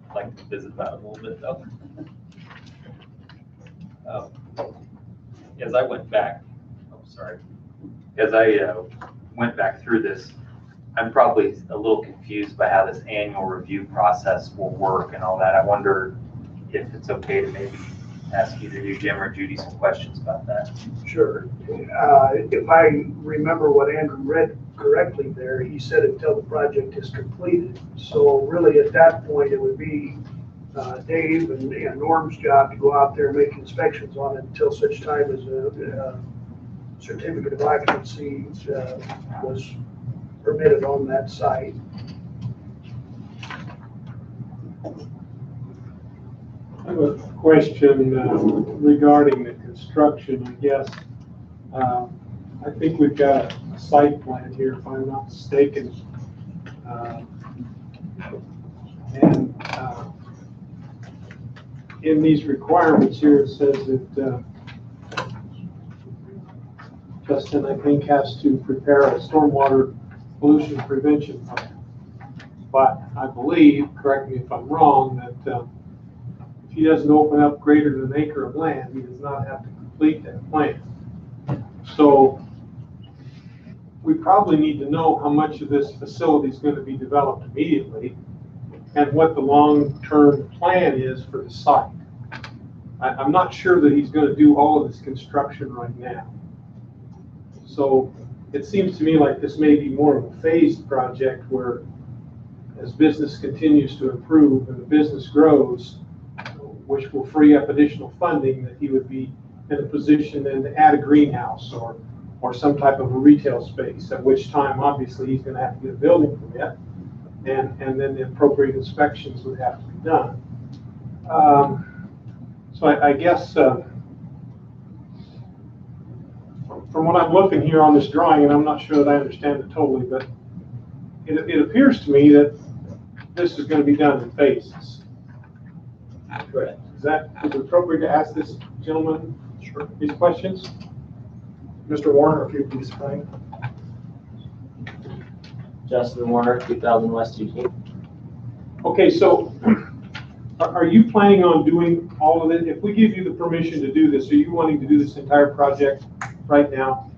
I'd like to visit that a little bit though. As I went back, as I went back through this, I'm probably a little confused by how this annual review process will work and all that. I wonder if it's okay to maybe ask either you, Jim, or Judy some questions about that. Sure. If I remember what Andrew read correctly there, he said until the project is completed. So really at that point, it would be Dave and Norm's job to go out there and make inspections on it until such time as a certificate of occupancy was permitted on that site. I have a question regarding the construction, I guess. I think we've got a site plan here, if I'm not mistaken. In these requirements here, it says that Justin, I think, has to prepare a stormwater pollution prevention plan. But I believe, correct me if I'm wrong, that if he doesn't open up greater than an acre of land, he does not have to complete that plan. So we probably need to know how much of this facility is going to be developed immediately and what the long-term plan is for the site. I'm not sure that he's going to do all of this construction right now. So it seems to me like this may be more of a phased project where as business continues to improve and the business grows, which will free up additional funding, that he would be in a position then to add a greenhouse or some type of a retail space, at which time obviously he's going to have to get a building permit and then the appropriate inspections would have to be done. So I guess from what I'm looking here on this drawing, and I'm not sure that I understand it totally, but it appears to me that this is going to be done in phases. Correct. Is it appropriate to ask this gentleman these questions? Mr. Warner, if you'd please explain. Justin Warner, 2000 West Eugene. Okay, so are you planning on doing all of it? If we give you the permission to do this, are you wanting to do this entire project right now?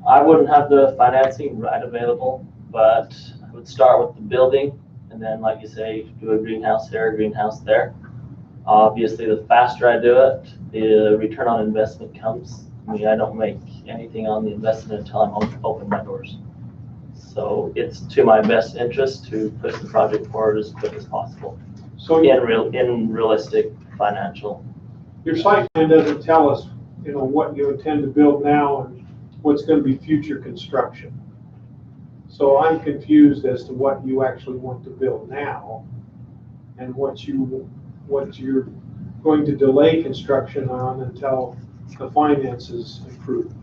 I wouldn't have the financing right available, but I would start with the building and then, like you say, do a greenhouse there, a greenhouse there. Obviously, the faster I do it, the return on investment comes. I mean, I don't make anything on the investment until I'm open my doors. So it's to my best interest to push the project forward as quick as possible. So in realistic financial. your site plan doesn't tell us, what you intend to build now and what's going to be future construction. So I'm confused as to what you actually want to build now and what you're going to delay construction on until the finances improve.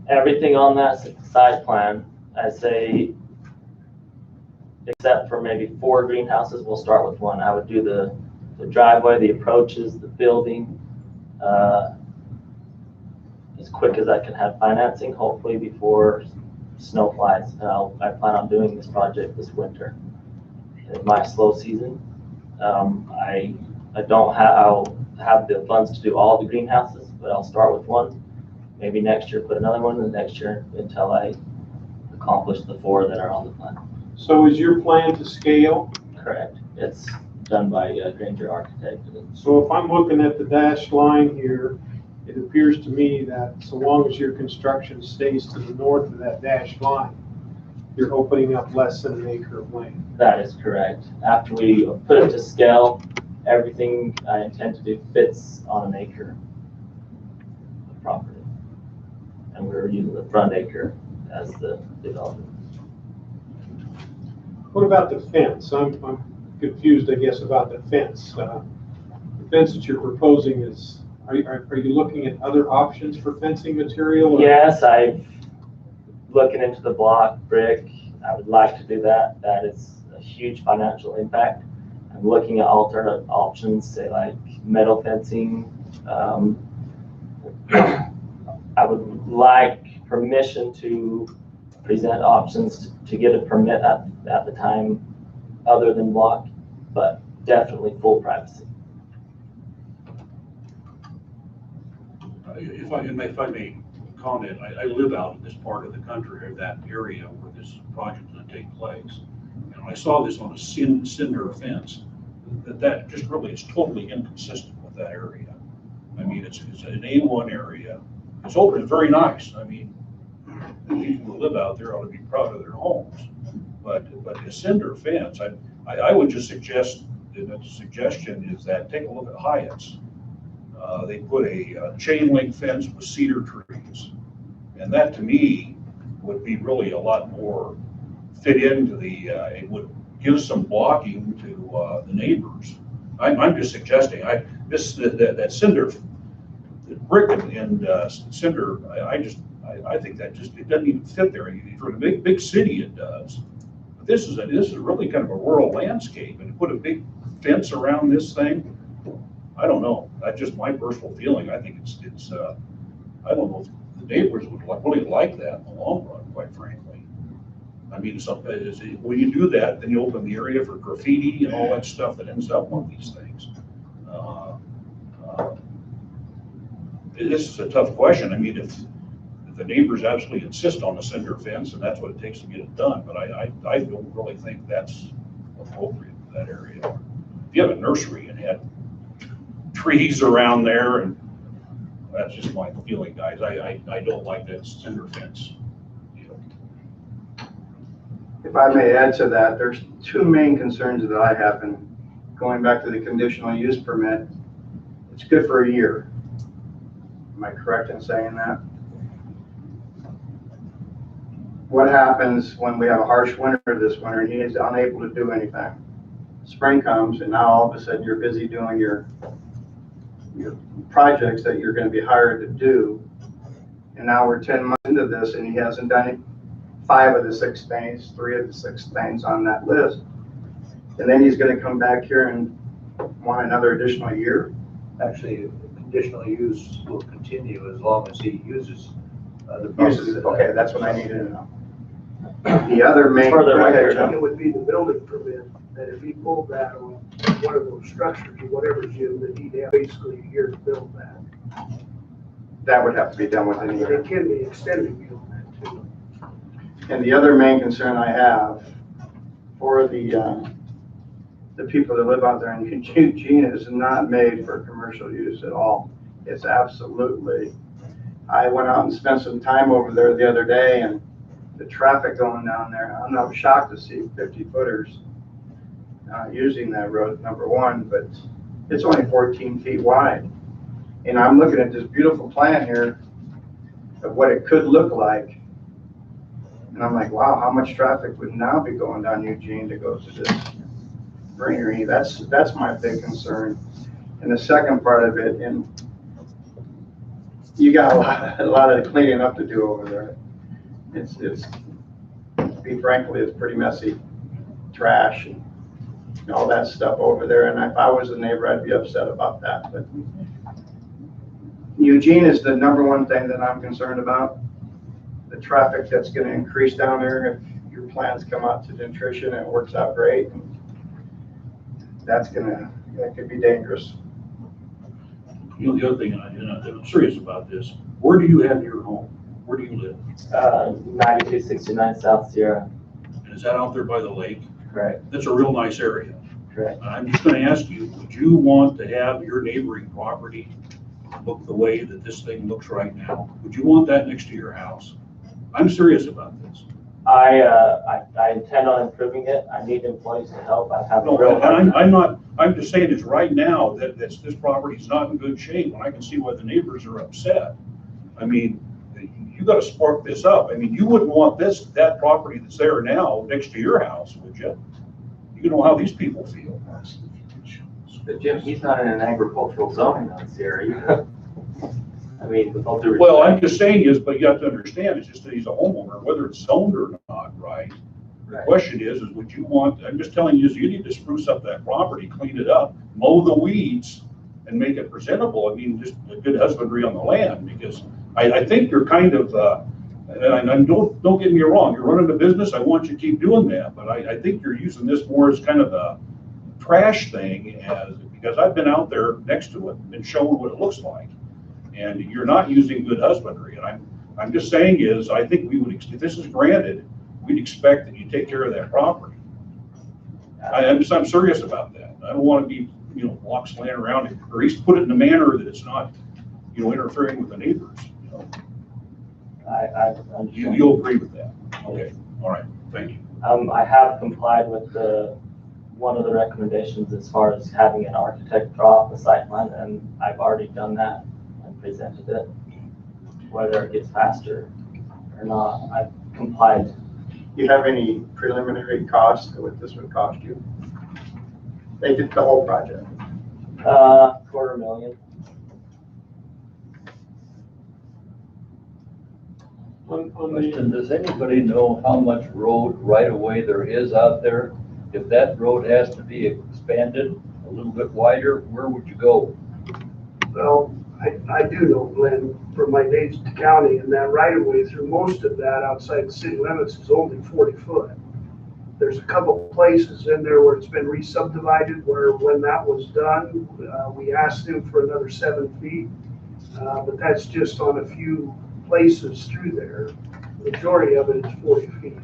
Everything on that site plan, I say, except for maybe 4 greenhouses, we'll start with 1. I would do the driveway, the approaches, the building, as quick as I can have financing, hopefully before snow flies. I plan on doing this project this winter. In my slow season, I'll have the funds to do all the greenhouses, but I'll start with 1. Maybe next year put another one, and the next year until I accomplish the 4 that are on the plan. So is your plan to scale? Correct. It's done by Granger Architect. So if I'm looking at the dashed line here, it appears to me that so long as your construction stays to the north of that dashed line, you're opening up less than an acre of land. That is correct. After we put it to scale, everything I intend to do fits on an acre of property. and we were using the front acre as the development. What about the fence? I'm confused, I guess, about the fence. The fence that you're proposing is, are you looking at other options for fencing material? Yes, I'm looking into the block brick. I would like to do that. That is a huge financial impact. I'm looking at alternate options, say like metal fencing. I would like permission to present options to get a permit at the time other than block, but definitely full privacy. If I may comment, I live out in this part of the country, or that area where this project is going to take place. And I saw this on a cinder fence, that just really is totally inconsistent with that area. I mean, it's an A1 area. It's open, it's very nice. I mean, the people who live out there ought to be proud of their homes. But a cinder fence, I would just suggest, the suggestion is that take a look at Hyatt's. They put a chain link fence with cedar trees. And that to me would be really a lot more fit into the, it would give some blocking to the neighbors. I'm just suggesting, that cinder, brick and cinder, I think that just, it doesn't even fit there. For a big city, it does. But this is really kind of a rural landscape, and to put a big fence around this thing, I don't know. That's just my personal feeling. I think it's I don't know if the neighbors would really like that in the long run, quite frankly. I mean, when you do that, then you open the area for graffiti and all that stuff that ends up on these things. This is a tough question. I mean, if the neighbors absolutely insist on the cinder fence, and that's what it takes to get it done, but I don't really think that's appropriate for that area. If you have a nursery and had trees around there, and that's just my feeling, guys. I don't like that cinder fence. If I may add to that, there's two main concerns that I have, and going back to the conditional use permit, it's good for a year. Am I correct in saying that? What happens when we have a harsh winter this winter and he is unable to do anything? Spring comes and now all of a sudden you're busy doing your projects that you're going to be hired to do. And now we're 10 months into this and he hasn't done it. 5 of the 6 things, 3 of the 6 things on that list. And then he's going to come back here and want another additional year. Actually, conditional use will continue as long as he uses the Uses it. Okay, that's what I needed to know. The other main, It would be the building permit, that if he pulled that on one of those structures or whatever, Jim, that he'd have basically a year to build that. that would have to be done within a year. It can be extended beyond that too. And the other main concern I have for the people that live out there in Eugene is not made for commercial use at all. It's absolutely, I went out and spent some time over there the other day, and the traffic going down there, I'm not shocked to see 50 footers using that road, number one, but it's only 14 feet wide. And I'm looking at this beautiful plan here of what it could look like. And I'm like, wow, how much traffic would now be going down Eugene to go to this greenery? That's my big concern. And the second part of it, and you got a lot of cleaning up to do over there. It's to be frankly, it's pretty messy, trash and all that stuff over there. And if I was a neighbor, I'd be upset about that. But Eugene is the number one thing that I'm concerned about. The traffic that's going to increase down there if your plans come out to nutrition and it works out great. That could be dangerous. You know, the other thing, and I'm serious about this, where do you have your home? Where do you live? 9269 South Sierra. And is that out there by the lake? Correct. That's a real nice area. Correct. I'm just going to ask you, would you want to have your neighboring property look the way that this thing looks right now? Would you want that next to your house? I'm serious about this. I intend on improving it. I need employees to help. I have a No, real hard time. I'm just saying is right now that this property is not in good shape, and I can see why the neighbors are upset. I mean, you gotta spark this up. I mean, you wouldn't want that property that's there now next to your house, would you? You know how these people feel. But Jim, he's not in an agricultural zone in this area. I mean, with all due respect. Well, I'm just saying is, but you have to understand, it's just that he's a homeowner, whether it's zoned or not, right? The question is would you want, I'm just telling you, is you need to spruce up that property, clean it up, mow the weeds, and make it presentable. I mean, just a good husbandry on the land, because I think you're kind of, and don't get me wrong, you're running a business, I want you to keep doing that, but I think you're using this more as kind of a trash thing, because I've been out there next to it and been shown what it looks like. And you're not using good husbandry. And I'm just saying is, I think we would, if this is granted, we'd expect that you take care of that property. I'm serious about that. I don't want to be, blocks laying around it, or at least put it in a manner that it's not, interfering with the neighbors. You'll agree with that. Okay, all right, thank you. I have complied with one of the recommendations as far as having an architect draw up the site plan, and I've already done that and presented it. Whether it gets faster or not, I've complied. You have any preliminary cost of what this would cost you? They did the whole project. $250,000. Question, does anybody know how much road right of way there is out there? If that road has to be expanded a little bit wider, where would you go? Well, I do know, Glenn, from my days at the county, and that right of way through most of that outside the city limits is only 40 foot. There's a couple places in there where it's been re-subdivided, where when that was done, we asked them for another 7 feet. But that's just on a few places through there. The majority of it is 40 feet.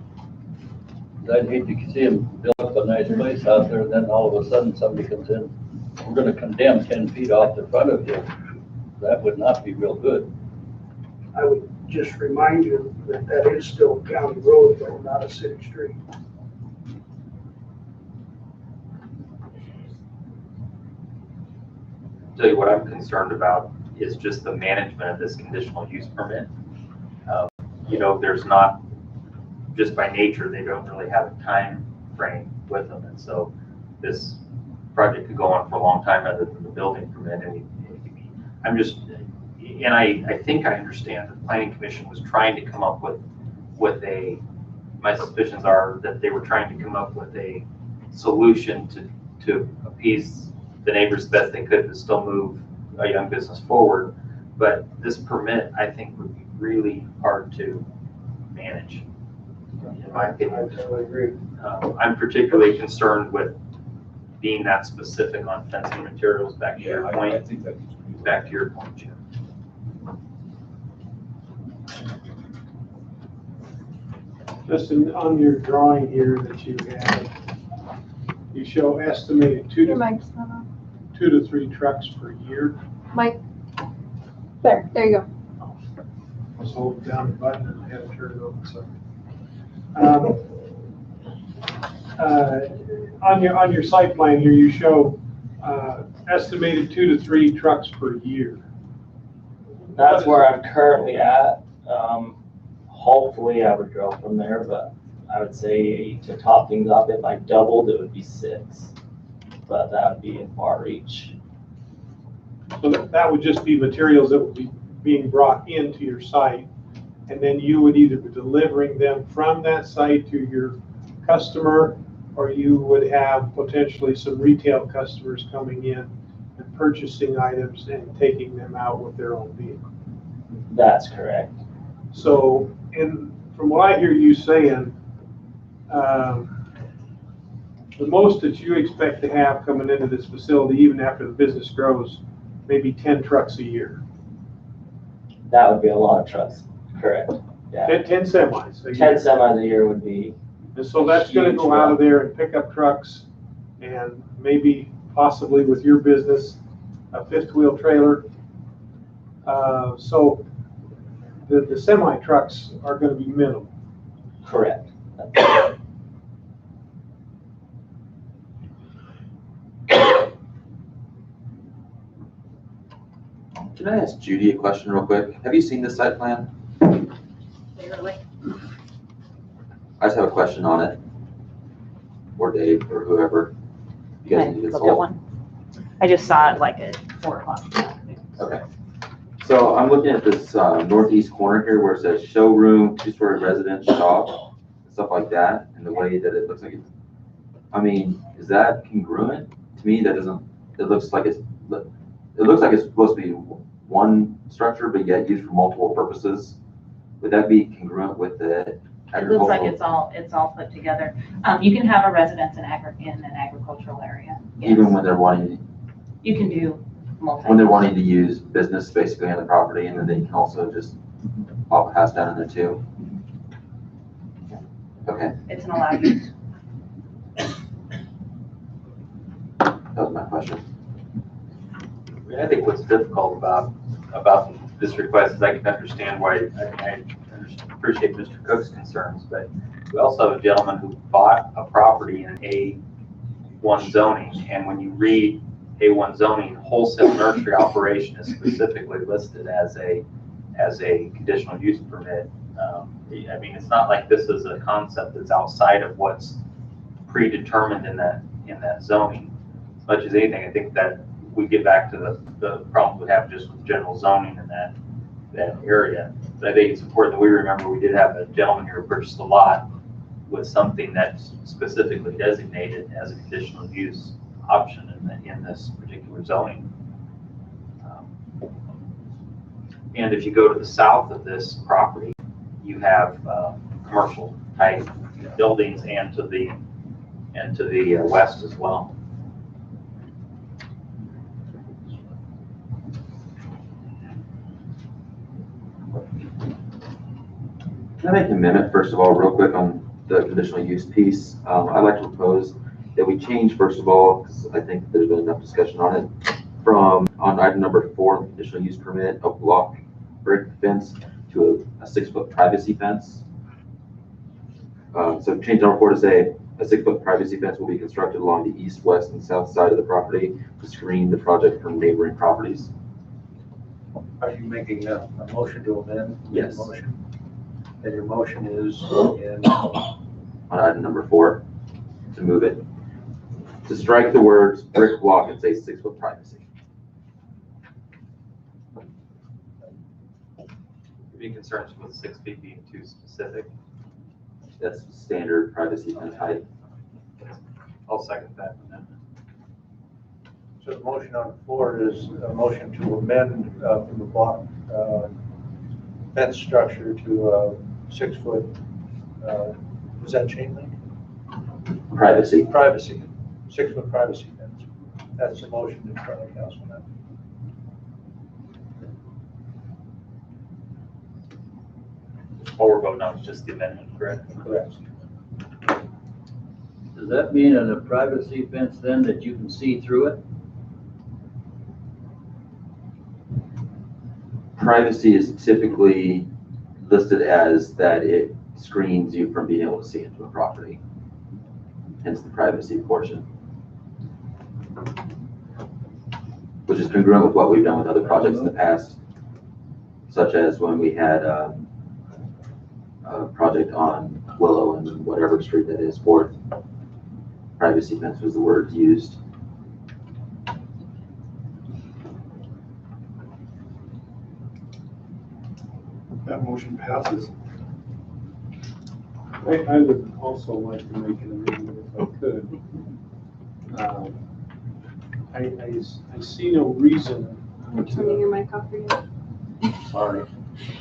I'd hate to see them build up a nice place out there, and then all of a sudden somebody comes in, we're gonna condemn 10 feet off the front of you. That would not be real good. I would just remind you that that is still a county road, though, not a city street. Tell you what I'm concerned about is just the management of this conditional use permit. There's not, just by nature, they don't really have a time frame with them. And so this project could go on for a long time other than the building permit. And I think I understand the planning commission was trying to come up with my suspicions are that they were trying to come up with a solution to appease the neighbors best they could to still move a young business forward. But this permit, I think, would be really hard to manage, in my opinion. I totally agree. I'm particularly concerned with being that specific on fencing materials. Back to your point. I think that's Back to your point, Jim. Just on your drawing here that you have, you show estimated Your mic's not on. 2 to 3 trucks per year. Mike, there you go. I was holding down the button and I had to turn it over, so. On your site plan here, you show estimated 2 to 3 trucks per year. That's where I'm currently at. Hopefully I would grow from there, but I would say to top things up, if I doubled, it would be 6. But that would be in far reach. So that would just be materials that would be being brought into your site, and then you would either be delivering them from that site to your customer, or you would have potentially some retail customers coming in and purchasing items and taking them out with their own vehicle. That's correct. So, from what I hear you saying, the most that you expect to have coming into this facility, even after the business grows, maybe 10 trucks a year. That would be a lot of trucks. Correct. Yeah. 10 semis. 10 semis a year would be. And so that's going to go out of there and pick up trucks, and maybe possibly with your business, a 5th wheel trailer. So the semi trucks are going to be minimal. Correct. Can I ask Judy a question real quick? Have you seen this site plan? regularly. I just have a question on it, or Dave, or whoever. You guys need to Look at consult. one. I just saw it like at 4 o'clock. Okay. So I'm looking at this northeast corner here where it says showroom, two-story residence shop, stuff like that, and the way that it looks like it's, I mean, is that congruent? To me, that doesn't, it looks like it's supposed to be one structure, but yet used for multiple purposes. Would that be congruent with the It looks like agricultural? it's all put together. You can have a residence in an agricultural area. Yes. Even when they're wanting, You can do multi. when they're wanting to use business basically on the property, and then they can also just pop a house down in there too? Okay, It's an allowed use. that was my question. I think what's difficult about this request is I can understand why, I appreciate Mr. Cook's concerns, but we also have a gentleman who bought a property in A1 zoning, and when you read A1 zoning, wholesale nursery operation is specifically listed as a conditional use permit. I mean, it's not like this is a concept that's outside of what's predetermined in that zoning. As much as anything, I think that we get back to the problem we have just with general zoning in that area. But I think it's important that we remember we did have a gentleman here who purchased a lot with something that's specifically designated as a conditional use option in this particular zoning. And if you go to the south of this property, you have commercial type buildings and to the west as well. Can I make an amendment, first of all, real quick on the conditional use piece? I'd like to propose that we change, first of all, because I think there's been enough discussion on it, from on item number 4, the conditional use permit, a block brick fence to a 6-foot privacy fence. So change number 4 to say a 6-foot privacy fence will be constructed along the east, west, and south side of the property to screen the project from neighboring properties. Are you making a motion to amend? Yes. Your motion? And your motion is in, On item number 4, to move it, to strike the words brick block and say 6-foot privacy. Any concerns with 6 feet being too specific? That's standard privacy fence height. I'll second that amendment. so the motion on the floor is a motion to amend from the block fence structure to a 6-foot, was that chain link? Privacy. Privacy, 6-foot privacy fence. That's the motion in front of council now. All we're voting on is just the amendment, correct? Correct. Does that mean in a privacy fence then that you can see through it? Privacy is typically listed as that it screens you from being able to see into a property, hence the privacy portion, which is congruent with what we've done with other projects in the past, such as when we had a project on Willow and whatever street that is, 4th. Privacy fence was the word used. That motion passes. I would also like to make an amendment if I could. I see no reason. Turning your mic off for you. Sorry.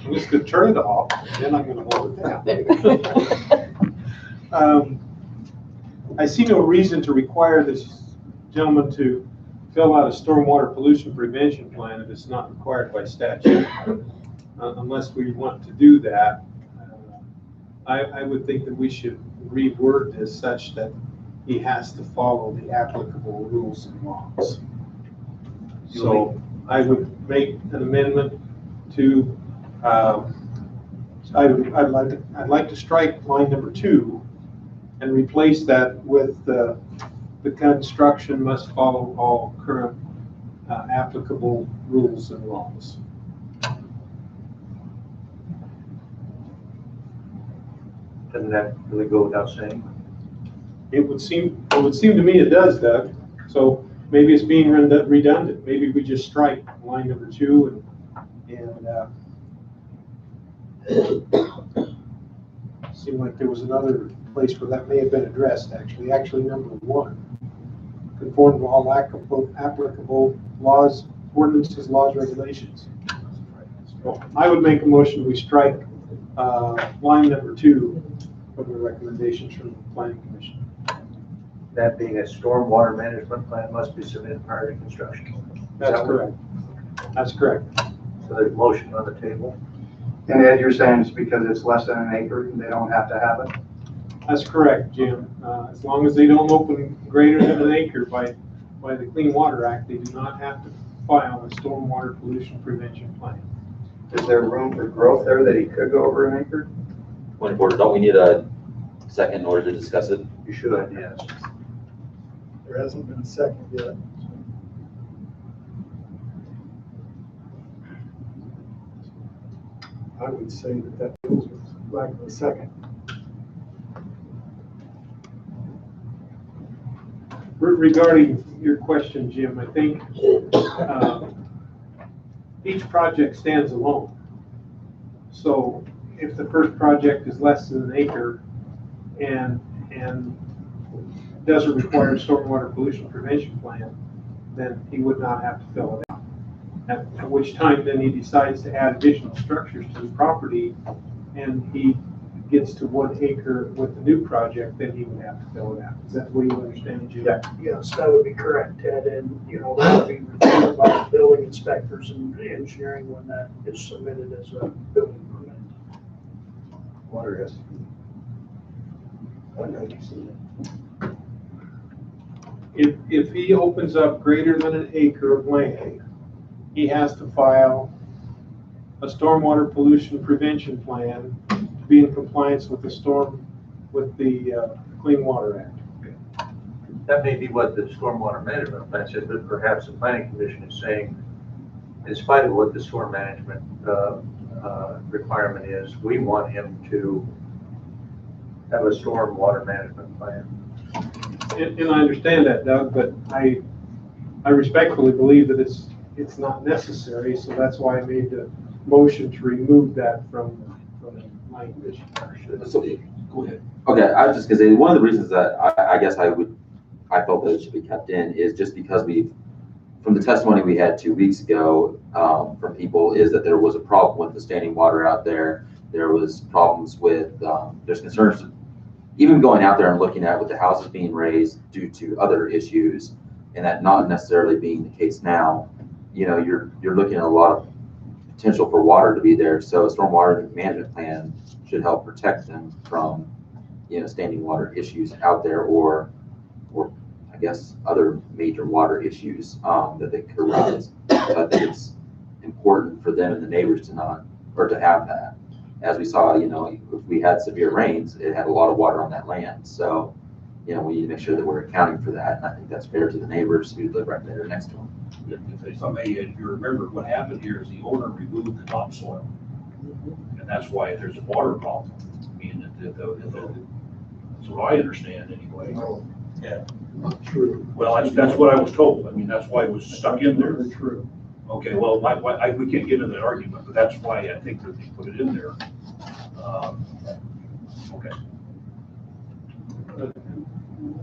I'm just gonna turn it off, then I'm gonna hold it down. I see no reason to require this gentleman to fill out a stormwater pollution prevention plan if it's not required by statute. Unless we want to do that, I would think that we should reword this such that he has to follow the applicable rules and laws. So I would make an amendment to, I'd like to strike line number 2 and replace that with the construction must follow all current applicable rules and laws. Doesn't that really go without saying? It would seem to me it does, Doug. So maybe it's being redundant. Maybe we just strike line number 2 and seemed like there was another place where that may have been addressed, actually. Actually, number 1, conform to all applicable laws, ordinances, laws, regulations. So I would make a motion, we strike line number 2 from the recommendations from the Planning Commission. That being a stormwater management plan must be submitted prior to construction. That's correct. That's correct. So there's a motion on the table. And Ed, you're saying it's because it's less than an acre, and they don't have to have it? That's correct, Jim. As long as they don't open greater than an acre by the Clean Water Act, they do not have to file a stormwater pollution prevention plan. Is there room for growth there that he could go over an acre? Point of order, don't we need a second in order to discuss it? You should, yes. There hasn't been a second yet. I would say that goes with lack of a second. Regarding your question, Jim, I think each project stands alone. So if the first project is less than an acre and doesn't require a stormwater pollution prevention plan, then he would not have to fill it out. At which time then he decides to add additional structures to the property and he gets to 1 acre with the new project, then he would have to fill it out. Is that the way you understand, Jim? Yeah, yes, that would be correct, Ted, and, that would be reviewed by the building inspectors and engineering when that is submitted as a building permit. Water has to be. If he opens up greater than an acre of land, he has to file a stormwater pollution prevention plan to be in compliance with the Clean Water Act. That may be what the stormwater management plan says, but perhaps the planning commission is saying, in spite of what the storm management requirement is, we want him to have a stormwater management plan. And I understand that, Doug, but I respectfully believe that it's not necessary, so that's why I made the motion to remove that from the language. So, go ahead. Okay, I was just gonna say, one of the reasons that I guess I felt that it should be kept in is just because from the testimony we had 2 weeks ago, from people, is that there was a problem with the standing water out there. There was problems with, there's concerns, even going out there and looking at with the houses being raised due to other issues, and that not necessarily being the case now, you're looking at a lot of potential for water to be there. So a stormwater management plan should help protect them from, standing water issues out there, or I guess other major water issues that they could arise. So I think it's important for them and the neighbors to have that. As we saw, if we had severe rains, it had a lot of water on that land. So, we need to make sure that we're accounting for that. And I think that's fair to the neighbors who live right there next to them. If you remember, what happened here is the owner removed the topsoil. And that's why there's a water problem. I mean, that's what I understand anyway. Yeah. Not true. Well, that's what I was told. I mean, that's why it was stuck in there. Very true. Okay, well, we can't get into that argument, but that's why I think that they put it in there. Okay.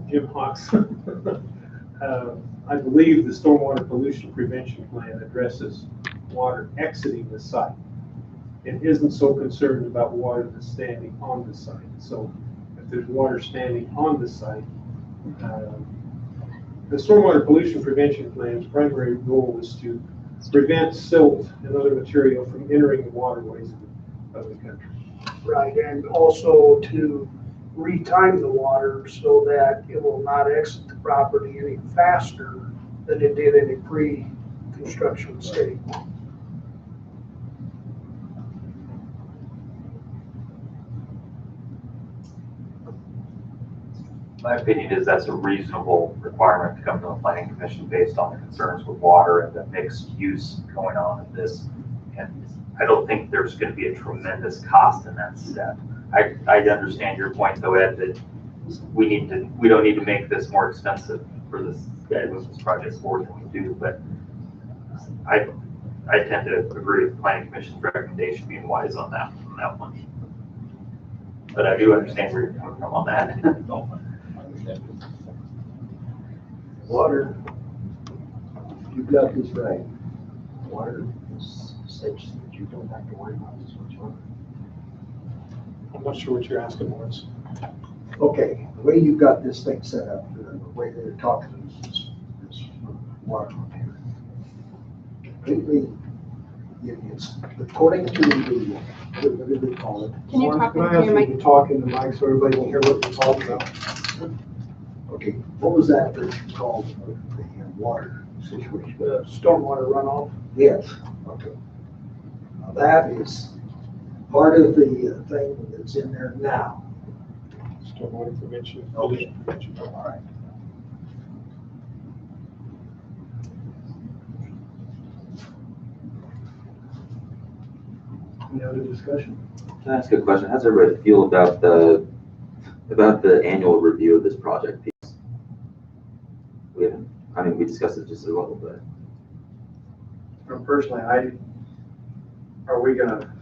Jim Hawks. I believe the stormwater pollution prevention plan addresses water exiting the site. It isn't so concerned about water that's standing on the site. So if there's water standing on the site, the stormwater pollution prevention plan's primary goal is to prevent silt and other material from entering the waterways of the country. Right, and also to retime the water so that it will not exit the property any faster than it did in a pre-construction state. My opinion is that's a reasonable requirement to come to the planning commission based on the concerns with water and the mixed use going on in this. And I don't think there's going to be a tremendous cost in that step. I understand your point though, Ed, that we don't need to make this more expensive for this guy who this project's more than we do, but I tend to agree with the planning commission's recommendation being wise on that one. But I do understand where you're coming from on that. Water, you've got this right. Water is such that you don't have to worry about this much water. I'm not sure what you're asking, Morris. Okay, the way you've got this thing set up, the way they're talking is water on here. Completely, it's according to the, what do they call it? Can you talk Can I into ask your you mic? to talk in the mic so everybody can hear what you're talking about? Okay, what was that called, the water situation? The stormwater runoff. Yes, okay. Now that is part of the thing that's in there now. Stormwater prevention. Okay. Prevention. All right. Any other discussion? Can I ask a question? How's everybody feel about the annual review of this project piece? We haven't, I mean, we discussed it just a little bit. Personally, are we gonna,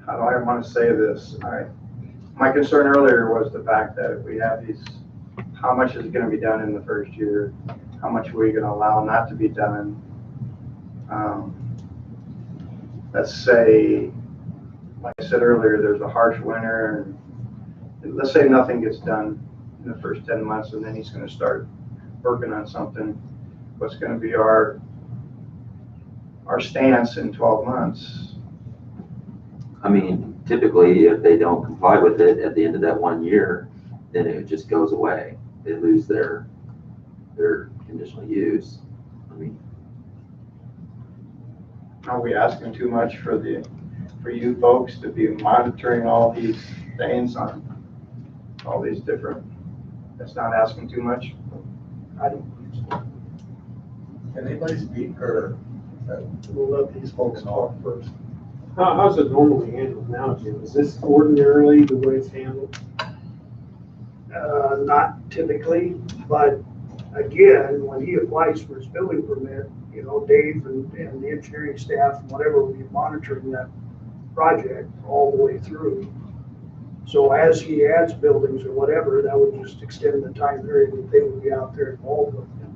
how do I want to say this? My concern earlier was the fact that if we have these, how much is gonna be done in the first year? How much are we gonna allow not to be done? Let's say, like I said earlier, there's a harsh winter, and let's say nothing gets done in the first 10 months, and then he's gonna start working on something. What's gonna be our stance in 12 months? I mean, typically, if they don't comply with it at the end of that 1 year, then it just goes away. They lose their conditional use. I mean, Are we asking too much for you folks to be monitoring all these things on all these different, that's not asking too much? I don't believe so. Can anybody speak, or We'll let these folks talk first. How's it normally handled now, Jim? Is this ordinarily the way it's handled? Not typically, but again, when he applies for his building permit, you know, Dave and the engineering staff and whatever will be monitoring that project all the way through. So as he adds buildings or whatever, that would just extend the time period that they would be out there involved with him.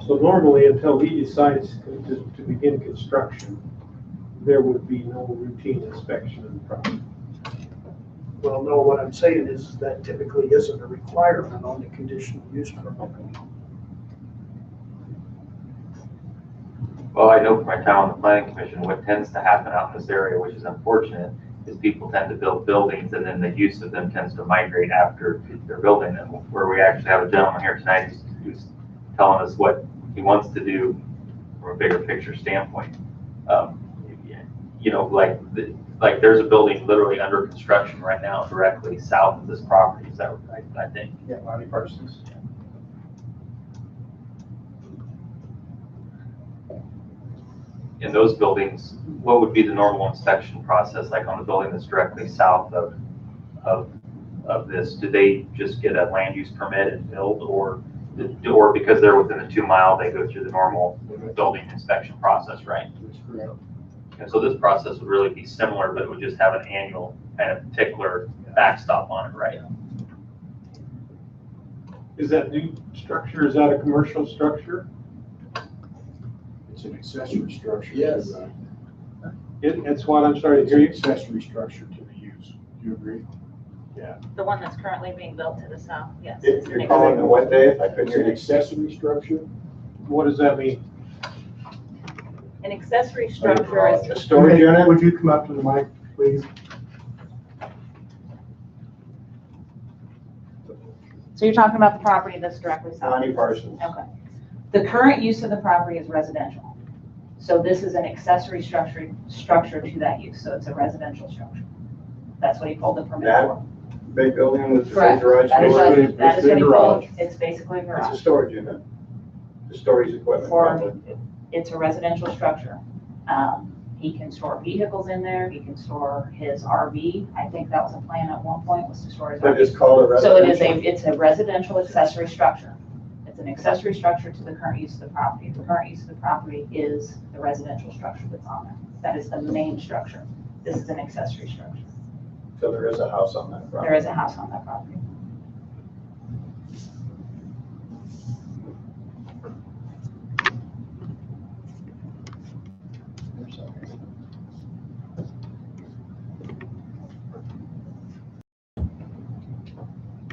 So normally, until he decides to begin construction, there would be no routine inspection of the property. Well, no, what I'm saying is that typically isn't a requirement on the conditional use permit. Well, I know from my time on the planning commission, what tends to happen out in this area, which is unfortunate, is people tend to build buildings and then the use of them tends to migrate after they're building them. Where we actually have a gentleman here tonight who's telling us what he wants to do from a bigger picture standpoint. You know, like there's a building literally under construction right now directly south of this property. Is that right? I think. Yeah, Lonnie Parsons. In those buildings, what would be the normal inspection process, like on the building that's directly south of this? Do they just get a land use permit and build, or because they're within the 2 mile, they go through the normal building inspection process, right? And so this process would really be similar, but it would just have an annual kind of tickler backstop on it, right? Is that new structure, is that a commercial structure? It's an accessory structure. Yes. That's what I'm sorry to hear you. Accessory structure to the use. Do you agree? The one that's currently being built to the south, yes. If you're calling it what, Dave? I couldn't It's hear an you. accessory structure. What does that mean? An accessory structure is, A storage unit? Would you come up to the mic, please? so you're talking about the property that's directly south? Lonnie Parsons. Okay. The current use of the property is residential. So this is an accessory structure to that use, so it's a residential structure. That's what he pulled the permit That for. big building with the Correct. garage That is door? what, that is what he garage. pulled, it's basically a It's a garage. storage unit. The storage equipment. For- probably. It's a residential structure. He can store vehicles in there, he can store his RV. I think that was a plan at one point, was to store his They RV. just call it So residential. it's a residential accessory structure. It's an accessory structure to the current use of the property. The current use of the property is the residential structure that's on there. That is the main structure. This is an accessory structure. So there is a house on that property. There is a house on that property.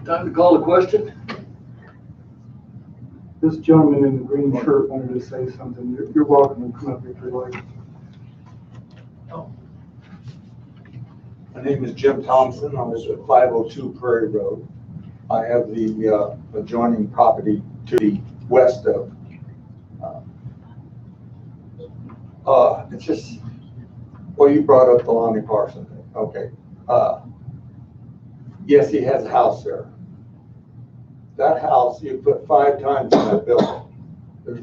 Time to call the question. This gentleman in the green shirt wanted to say something. You're welcome to come up if you like. My name is Jim Thompson. I live at 502 Prairie Road. I have the adjoining property to the west of. It's just, well, you brought up the Lonnie Parson thing. Okay. Yes, he has a house there. That house, you put 5 times in that building. There's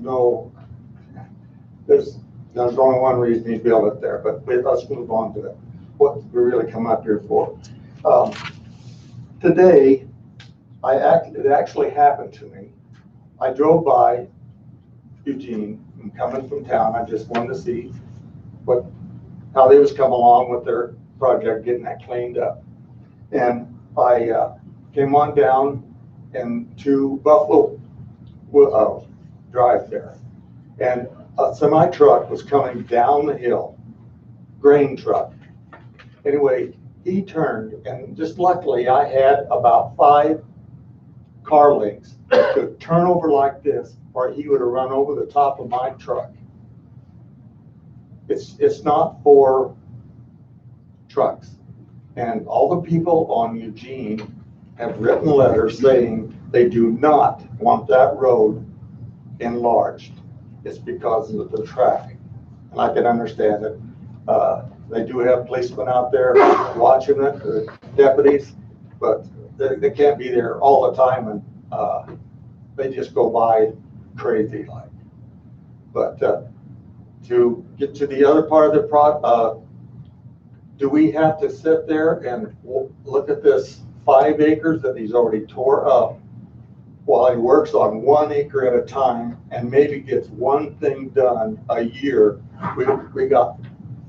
only one reason he built it there, but let's move on to what we really come up here for. Today, it actually happened to me. I drove by Eugene, I'm coming from town. I just wanted to see how they was coming along with their project, getting that cleaned up. And I came on down and to Buffalo Drive there. And a semi truck was coming down the hill, grain truck. Anyway, he turned, and just luckily I had about 5 car links that could turn over like this, or he would have run over the top of my truck. It's not for trucks. And all the people on Eugene have written letters saying they do not want that road enlarged. It's because of the traffic. And I can understand it. They do have policemen out there watching it, the deputies, but they can't be there all the time, and they just go by crazy like. But to get to the other part of the do we have to sit there and look at this 5 acres that he's already tore up while he works on 1 acre at a time and maybe gets one thing done a year? We got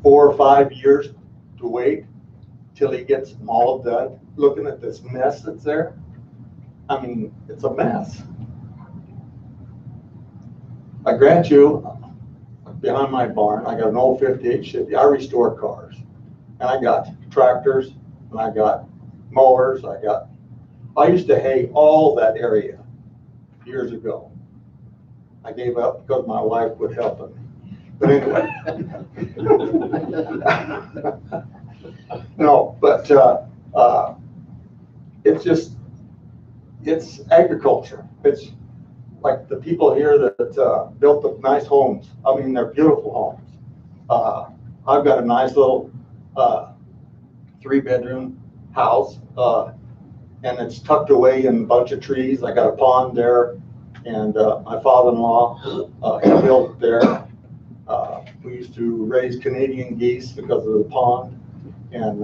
4 or 5 years to wait till he gets them all done. Looking at this mess that's there, I mean, it's a mess. I grant you, behind my barn, I got an old 58 Chevy. I restore cars. And I got tractors, and I got mowers. I used to hay all that area years ago. I gave up because my wife would help me. But anyway. No, but it's agriculture. It's like the people here that built the nice homes. I mean, they're beautiful homes. I've got a nice little 3-bedroom house, and it's tucked away in a bunch of trees. I got a pond there, and my father-in-law, he built there. We used to raise Canadian geese because of the pond, and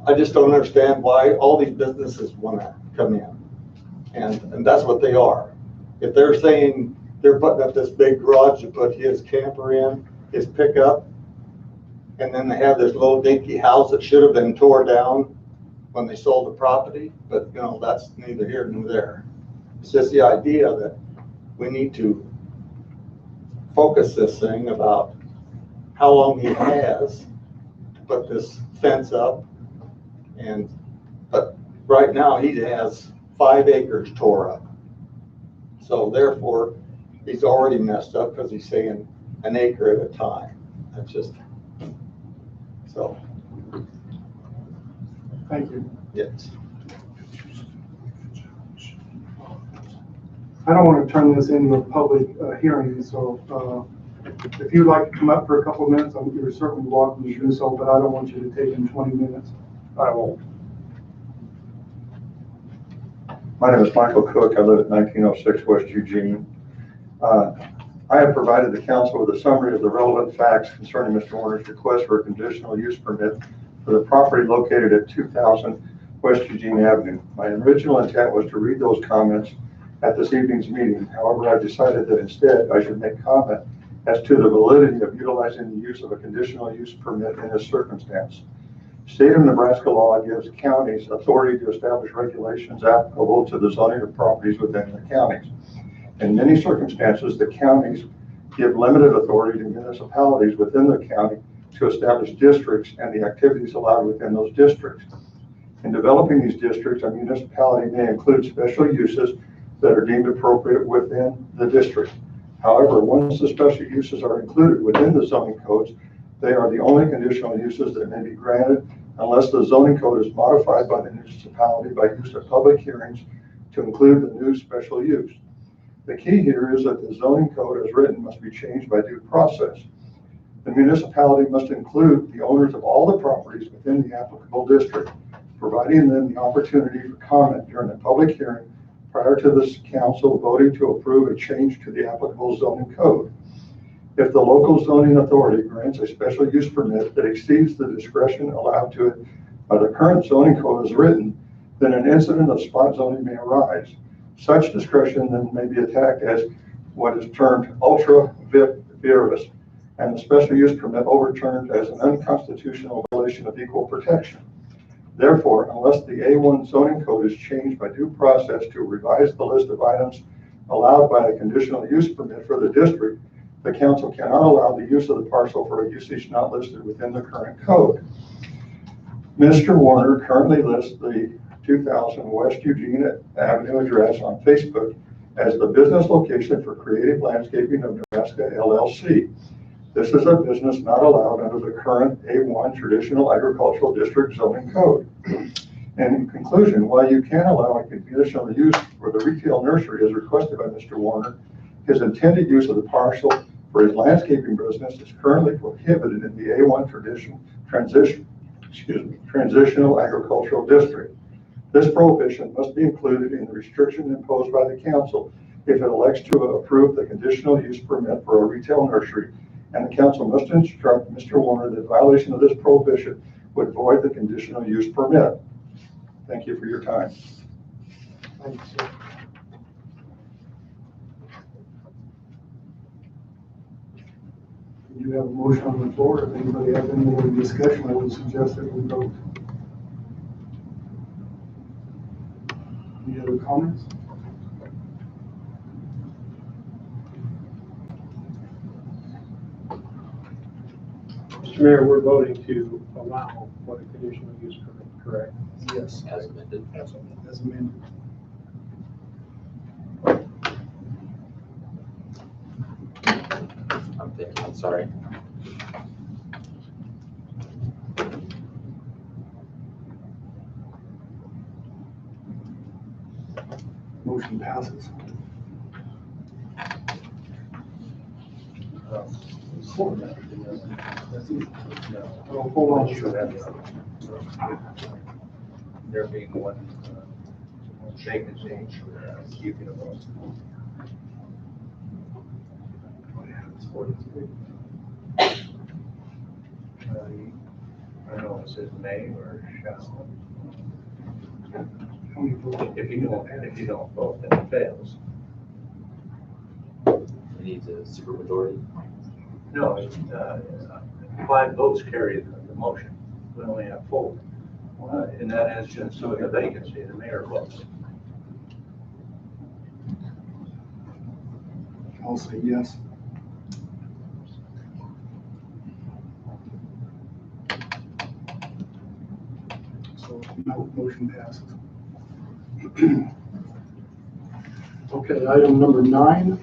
I just don't understand why all these businesses want to come in, and that's what they are. If they're saying they're putting up this big garage to put his camper in, his pickup, and then they have this little dinky house that should have been tore down when they sold the property, but that's neither here nor there. It's just the idea that we need to focus this thing about how long he has to put this fence up, but right now he has 5 acres tore up. So therefore, he's already messed up because he's saying 1 acre at a time. That's just, so. Thank you. Yes. I don't want to turn this into a public hearing, so if you'd like to come up for a couple of minutes, you're certainly welcome to do so, but I don't want you to take in 20 minutes. I won't. My name is Michael Cook. I live at 1906 West Eugene. I have provided the council with a summary of the relevant facts concerning Mr. Warner's request for a conditional use permit for the property located at 2000 West Eugene Avenue. My original intent was to read those comments at this evening's meeting. However, I decided that instead I should make comment as to the validity of utilizing the use of a conditional use permit in this circumstance. State of Nebraska law gives counties authority to establish regulations applicable to the zoning of properties within the counties. In many circumstances, the counties give limited authority to municipalities within the county to establish districts and the activities allowed within those districts. In developing these districts, a municipality may include special uses that are deemed appropriate within the district. However, once the special uses are included within the zoning codes, they are the only conditional uses that may be granted unless the zoning code is modified by the municipality by use of public hearings to include the new special use. The key here is that the zoning code as written must be changed by due process. The municipality must include the owners of all the properties within the applicable district, providing them the opportunity for comment during a public hearing prior to this council voting to approve a change to the applicable zoning code. If the local zoning authority grants a special use permit that exceeds the discretion allowed to it by the current zoning code as written, then an incident of spot zoning may arise. Such discretion then may be attacked as what is termed ultra vires, and the special use permit overturned as an unconstitutional violation of equal protection. Therefore, unless the A1 zoning code is changed by due process to revise the list of items allowed by a conditional use permit for the district, the council cannot allow the use of the parcel for a usage not listed within the current code. Mr. Warner currently lists the 2000 West Eugene Avenue address on Facebook as the business location for Creative Landscaping of Nebraska, LLC. This is a business not allowed under the current A1 Traditional Agricultural District zoning code. And in conclusion, while you can allow a conditional use for the retail nursery as requested by Mr. Warner, his intended use of the parcel for his landscaping business is currently prohibited in the A1 Transitional Agricultural District. This prohibition must be included in the restriction imposed by the council if it elects to approve the conditional use permit for a retail nursery, and the council must instruct Mr. Warner that violation of this prohibition would void the conditional use permit. Thank you for your time. Thank you, sir. You have a motion on the floor. If anybody has any more discussion, I would suggest that we vote. Any other comments? Mr. Mayor, we're voting to allow what a conditional use permit, correct? Yes. As amended. As amended. I'm thinking, I'm sorry. Motion passes. Oh, hold on. There being one vacancy, you can vote. I don't know if it says may or shall. If you don't vote, then it fails. It needs a supermajority. No, 5 votes carry the motion. We only have 4. In that instance, with a vacancy, the mayor votes. I'll say yes. So no, motion passes. Okay, item number 9.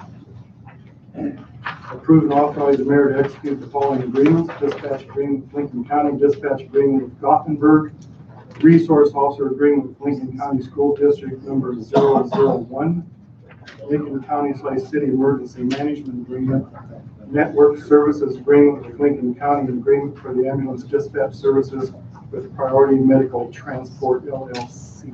Approve and authorize the mayor to execute the following agreements: dispatch agreement with Lincoln County, dispatch agreement with Gothenburg, resource officer agreement with Lincoln County School District number 001, Lincoln County/City Emergency Management Agreement, network services agreement with Lincoln County, and agreement for the ambulance dispatch services with Priority Medical Transport LLC.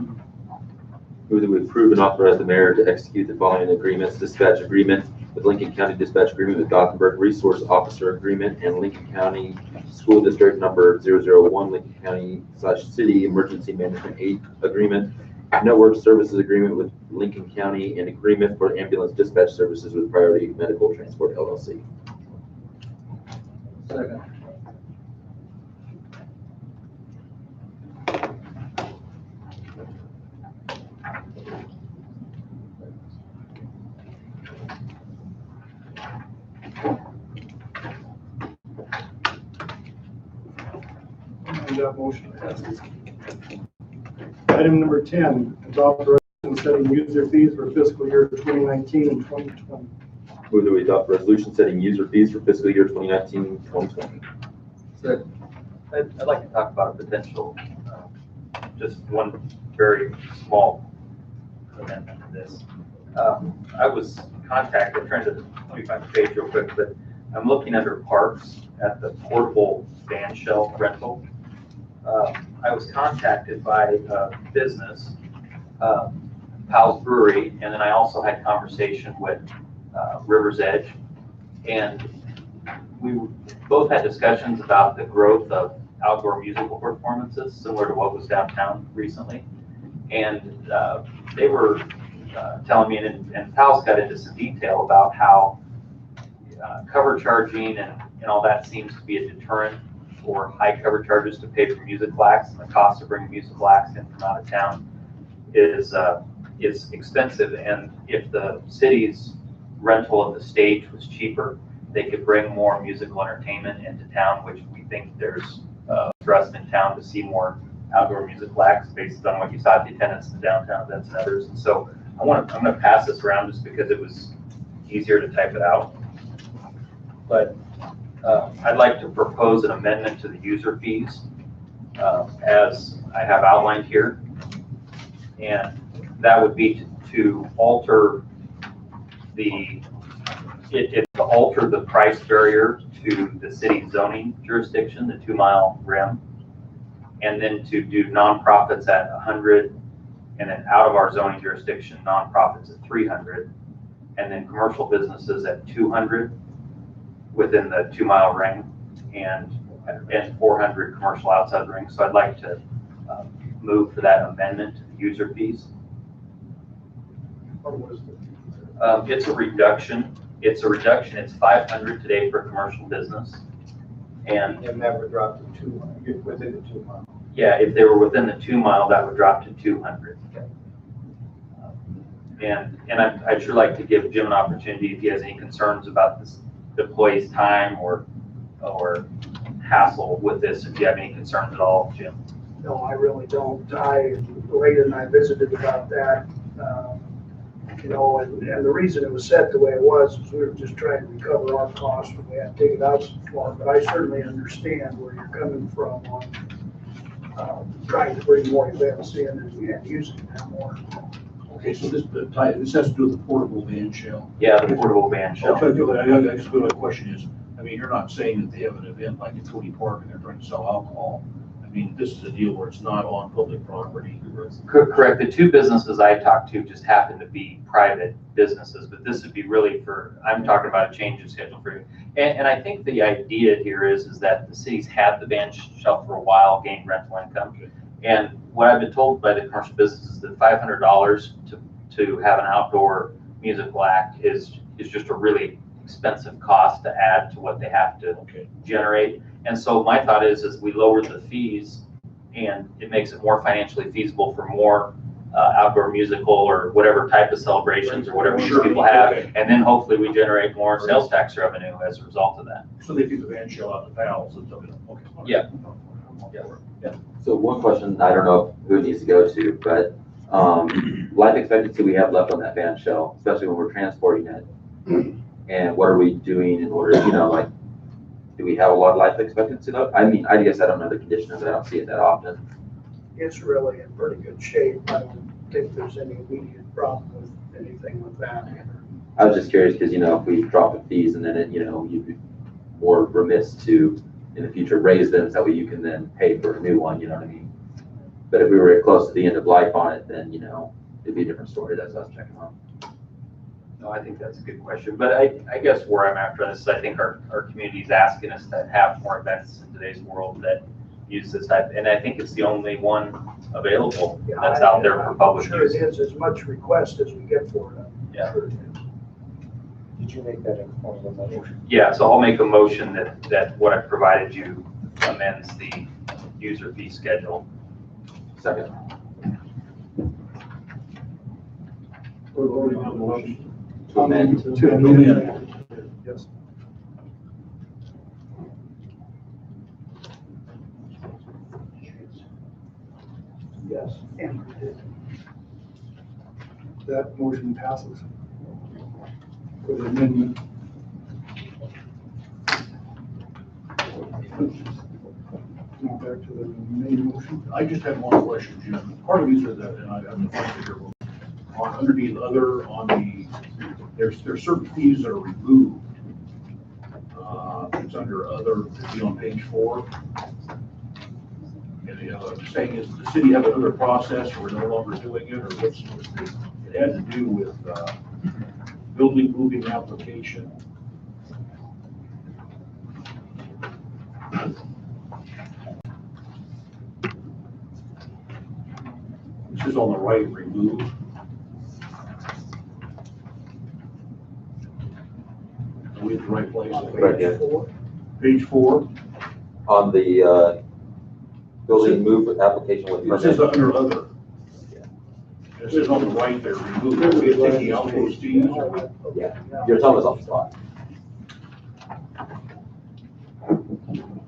Move that we approve and authorize the mayor to execute the following agreements: dispatch agreement with Lincoln County Dispatch Agreement with Gothenburg Resource Officer Agreement and Lincoln County School District Number 001, Lincoln County/City Emergency Management Aid Agreement, Network Services Agreement with Lincoln County, and Agreement for Ambulance Dispatch Services with Priority Medical Transport LLC. Second. And that motion passes. Item number 10, adopt resolution setting user fees for fiscal year 2019 and 2020. Move that we adopt resolution setting user fees for fiscal year 2019-2020. I'd like to talk about a potential, just one very small amendment to this. I was contacted, I'm trying to, let me find the page real quick, but I'm looking under parks at the portable van shelf rental. I was contacted by a business, Powell's Brewery, and then I also had conversation with River's Edge, and we both had discussions about the growth of outdoor musical performances, similar to what was downtown recently. And they were telling me, and Powell's got into some detail about how cover charging and all that seems to be a deterrent for high cover charges to pay for musical acts, and the cost of bringing musical acts in from out of town is expensive. And if the city's rental of the stage was cheaper, they could bring more musical entertainment into town, which we think there's thrust in town to see more outdoor musical acts based on what you saw at the attendance in the downtown events and others. And so I'm going to pass this around just because it was easier to type it out. But I'd like to propose an amendment to the user fees as I have outlined here. And that would be to alter to alter the price barrier to the city zoning jurisdiction, the 2 mile rim, and then to do nonprofits at 100, and then out of our zoning jurisdiction, nonprofits at 300, and then commercial businesses at 200 within the 2 mile ring, and 400 commercial outside the ring. So I'd like to move for that amendment to the user fees. It's a reduction. It's 500 today for commercial business. And that would drop to 200, within the 2 mile. Yeah, if they were within the 2 mile, that would drop to 200. And I'd sure like to give Jim an opportunity if he has any concerns about this employee's time or hassle with this. If you have any concerns at all, Jim. No, I really don't. Lady and I visited about that. You know, and the reason it was set the way it was is we were just trying to recover our costs when we had to take it out so far. But I certainly understand where you're coming from on trying to bring more events in and using them more. Okay, so this has to do with the portable van shell. Yeah, the portable van shell. I guess the question is, I mean, you're not saying that they have an event like at Cody Park and they're trying to sell alcohol. I mean, this is a deal where it's not on public property. Correct. The two businesses I talked to just happen to be private businesses, but this would be really for, I'm talking about a change of schedule for you. And I think the idea here is that the city's had the van shell for a while, gained rental income. Okay. And what I've been told by the commercial businesses is that $500 to have an outdoor musical act is just a really expensive cost to add to what they have to generate. And so my thought is we lower the fees and it makes it more financially feasible for more outdoor musical or whatever type of celebrations or whatever people have. Okay. And then hopefully we generate more sales tax revenue as a result of that. So they keep the van shell out the valves and something. Okay. Yeah. Yeah. So one question, I don't know who it needs to go to, but life expectancy we have left on that van shell, especially when we're transporting it. And what are we doing in order, like, do we have a lot of life expectancy left? I mean, I guess I don't know the condition of it. I don't see it that often. It's really in pretty good shape. I don't think there's any immediate problem with anything with that. I was just curious because, if we drop the fees and then it, you'd be more remiss to, in the future, raise them so you can then pay for a new one, you know what I mean? But if we were close to the end of life on it, then, it'd be a different story. That's what I was checking on. No, I think that's a good question, but I guess where I'm after this is I think our community is asking us to have more events in today's world that use this type, and I think it's the only one available that's out there for public Sure it use. is, as much request as we get for it. Yeah. Sure it is. Did you make that in form of a motion? Yeah, so I'll make a motion that what I provided you amends the user fee schedule. Second. We're voting on the motion. To amend. To amend. Yes. Yes. That motion passes. For the amendment. Now back to the main motion. I just have one question, Jim. Part of these are that, and I haven't found here, on underneath other, on the, there's certain fees that are removed. It's under other, it'd be on page 4. And, saying is the city have another process, we're no longer doing it, or what's the, it had to do with, building moving application. This is on the right, remove. Are we at the right place? Right, yeah. Page 4. On the, building move application with It says permit. under other. It says on the right there, remove. Are we taking out those fees? Yeah, you're telling us off the spot.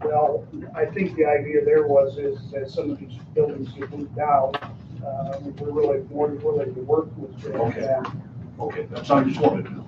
Well, I think the idea there is that some of these buildings get moved out. We're really more willing to work with them. Okay. Okay, that's how I just wanted to know.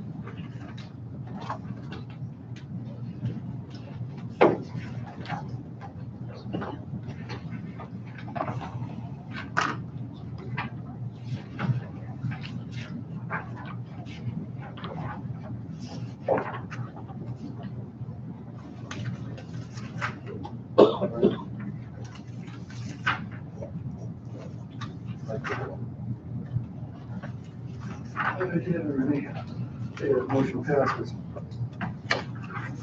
Okay, motion passes.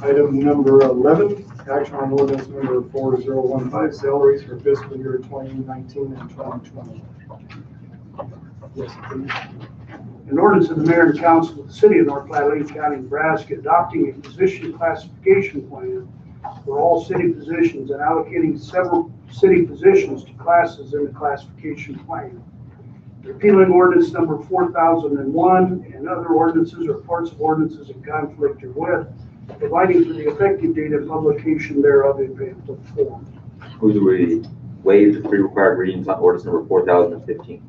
Item number 11, action on ordinance number 4015, salaries for fiscal year 2019 and 2020. Yes, please. An ordinance of the mayor and council of the city of North Platte, County, Nebraska, adopting a position classification plan for all city positions and allocating several city positions to classes in the classification plan. Repealing ordinance number 4001 and other ordinances or parts of ordinances in conflict herewith, providing for the effective date of publication thereof in pamphlet form. Move that we waive the pre-required readings on ordinance number 4015.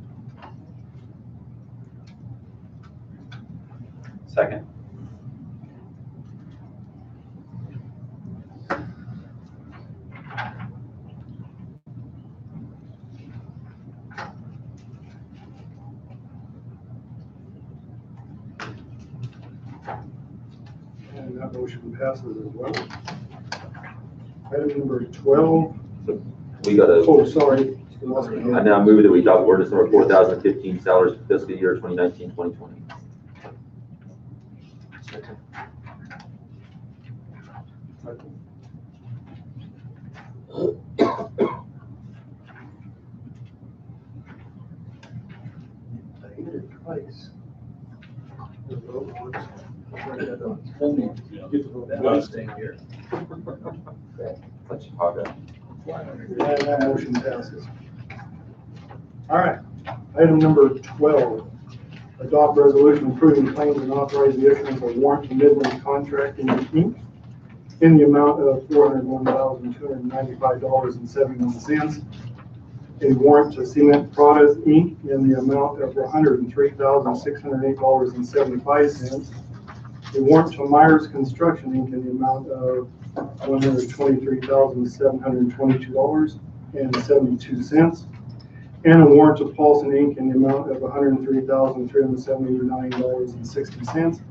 Second. And that motion passes as well. Item number 12. We got a, Oh, sorry. I now move that we adopt ordinance number 4015, salaries for fiscal year 2019, 2020. I hit it twice. Staying here. That's Chicago. And that motion passes. All right, item number 12, adopt resolution approving claims and authorize the issuance of warrant to Midland Contracting Inc. in the amount of $401,295.71. A warrant to Cement Products Inc. in the amount of $103,608.75. A warrant to Myers Construction Inc. in the amount of $123,722.72. And a warrant to Paulson Inc. in the amount of $103,379.60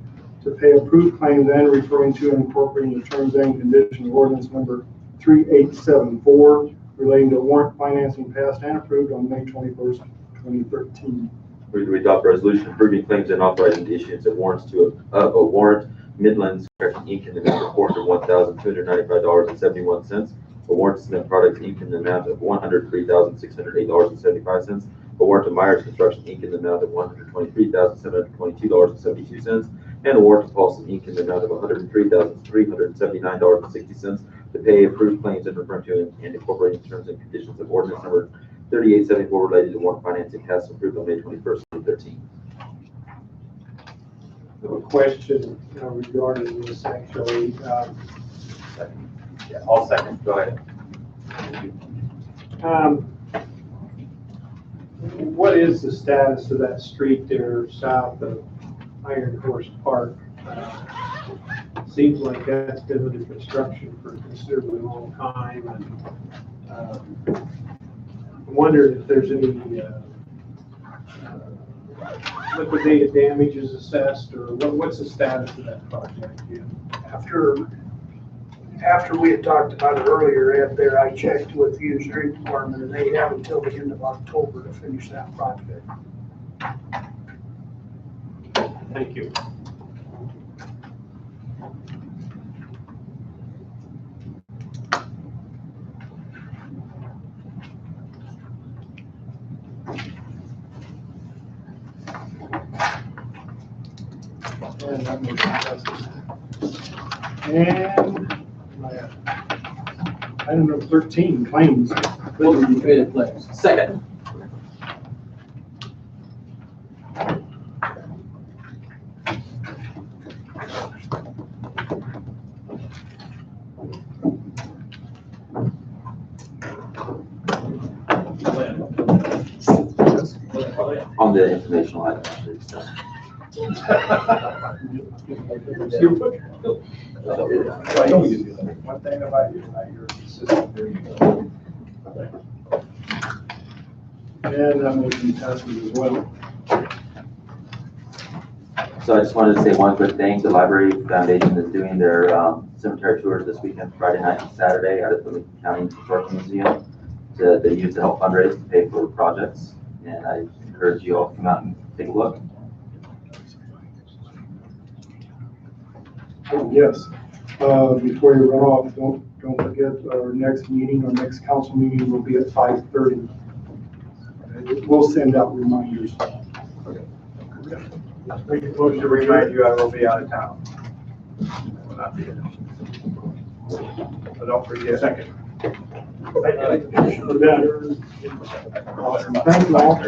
to pay approved claims and referring to and incorporating the terms and conditions of ordinance number 3874 relating to warrant financing passed and approved on May 21st, 2013. Move to adopt a resolution approving claims and authorizing the issuance of warrants of a warrant Midlands Construction Inc. in the amount of $401,295.71. A warrant to Smith Products Inc. in the amount of $103,608.75. A warrant to Myers Construction Inc. in the amount of $123,722.72. And a warrant to Paulson Inc. in the amount of $103,379.60 to pay approved claims and refer to and incorporating terms and conditions of ordinance number 3874 related to warrant financing has approved on May 21st, 2013. I have a question regarding this actually. Yeah, I'll second, go ahead. What is the status of that street there south of Iron Horse Park? Seems like that's been under construction for a considerably long time, and I wondered if there's any liquidated damages assessed, or what's the status of that project? After we had talked about it earlier, Ed, there, I checked with the engineering department, and they have until the end of October to finish that project. Thank you. And that motion passes. And item number 13, claims. Motion to pay the claims. Second. On the informational item. One thing about you, you're consistent. And that motion passes as well. So I just wanted to say one quick thing. The Library Foundation is doing their cemetery tours this weekend, Friday night and Saturday at the Lincoln County Historic Museum. They use to help fundraise to pay for projects. And I encourage you all to come out and take a look. Oh, yes. Before you run off, don't forget our next meeting, our next council meeting will be at 5:30. We'll send out reminders. Make a motion to remind you I will be out of town. Will not be here. So don't forget. Second. Thank you all.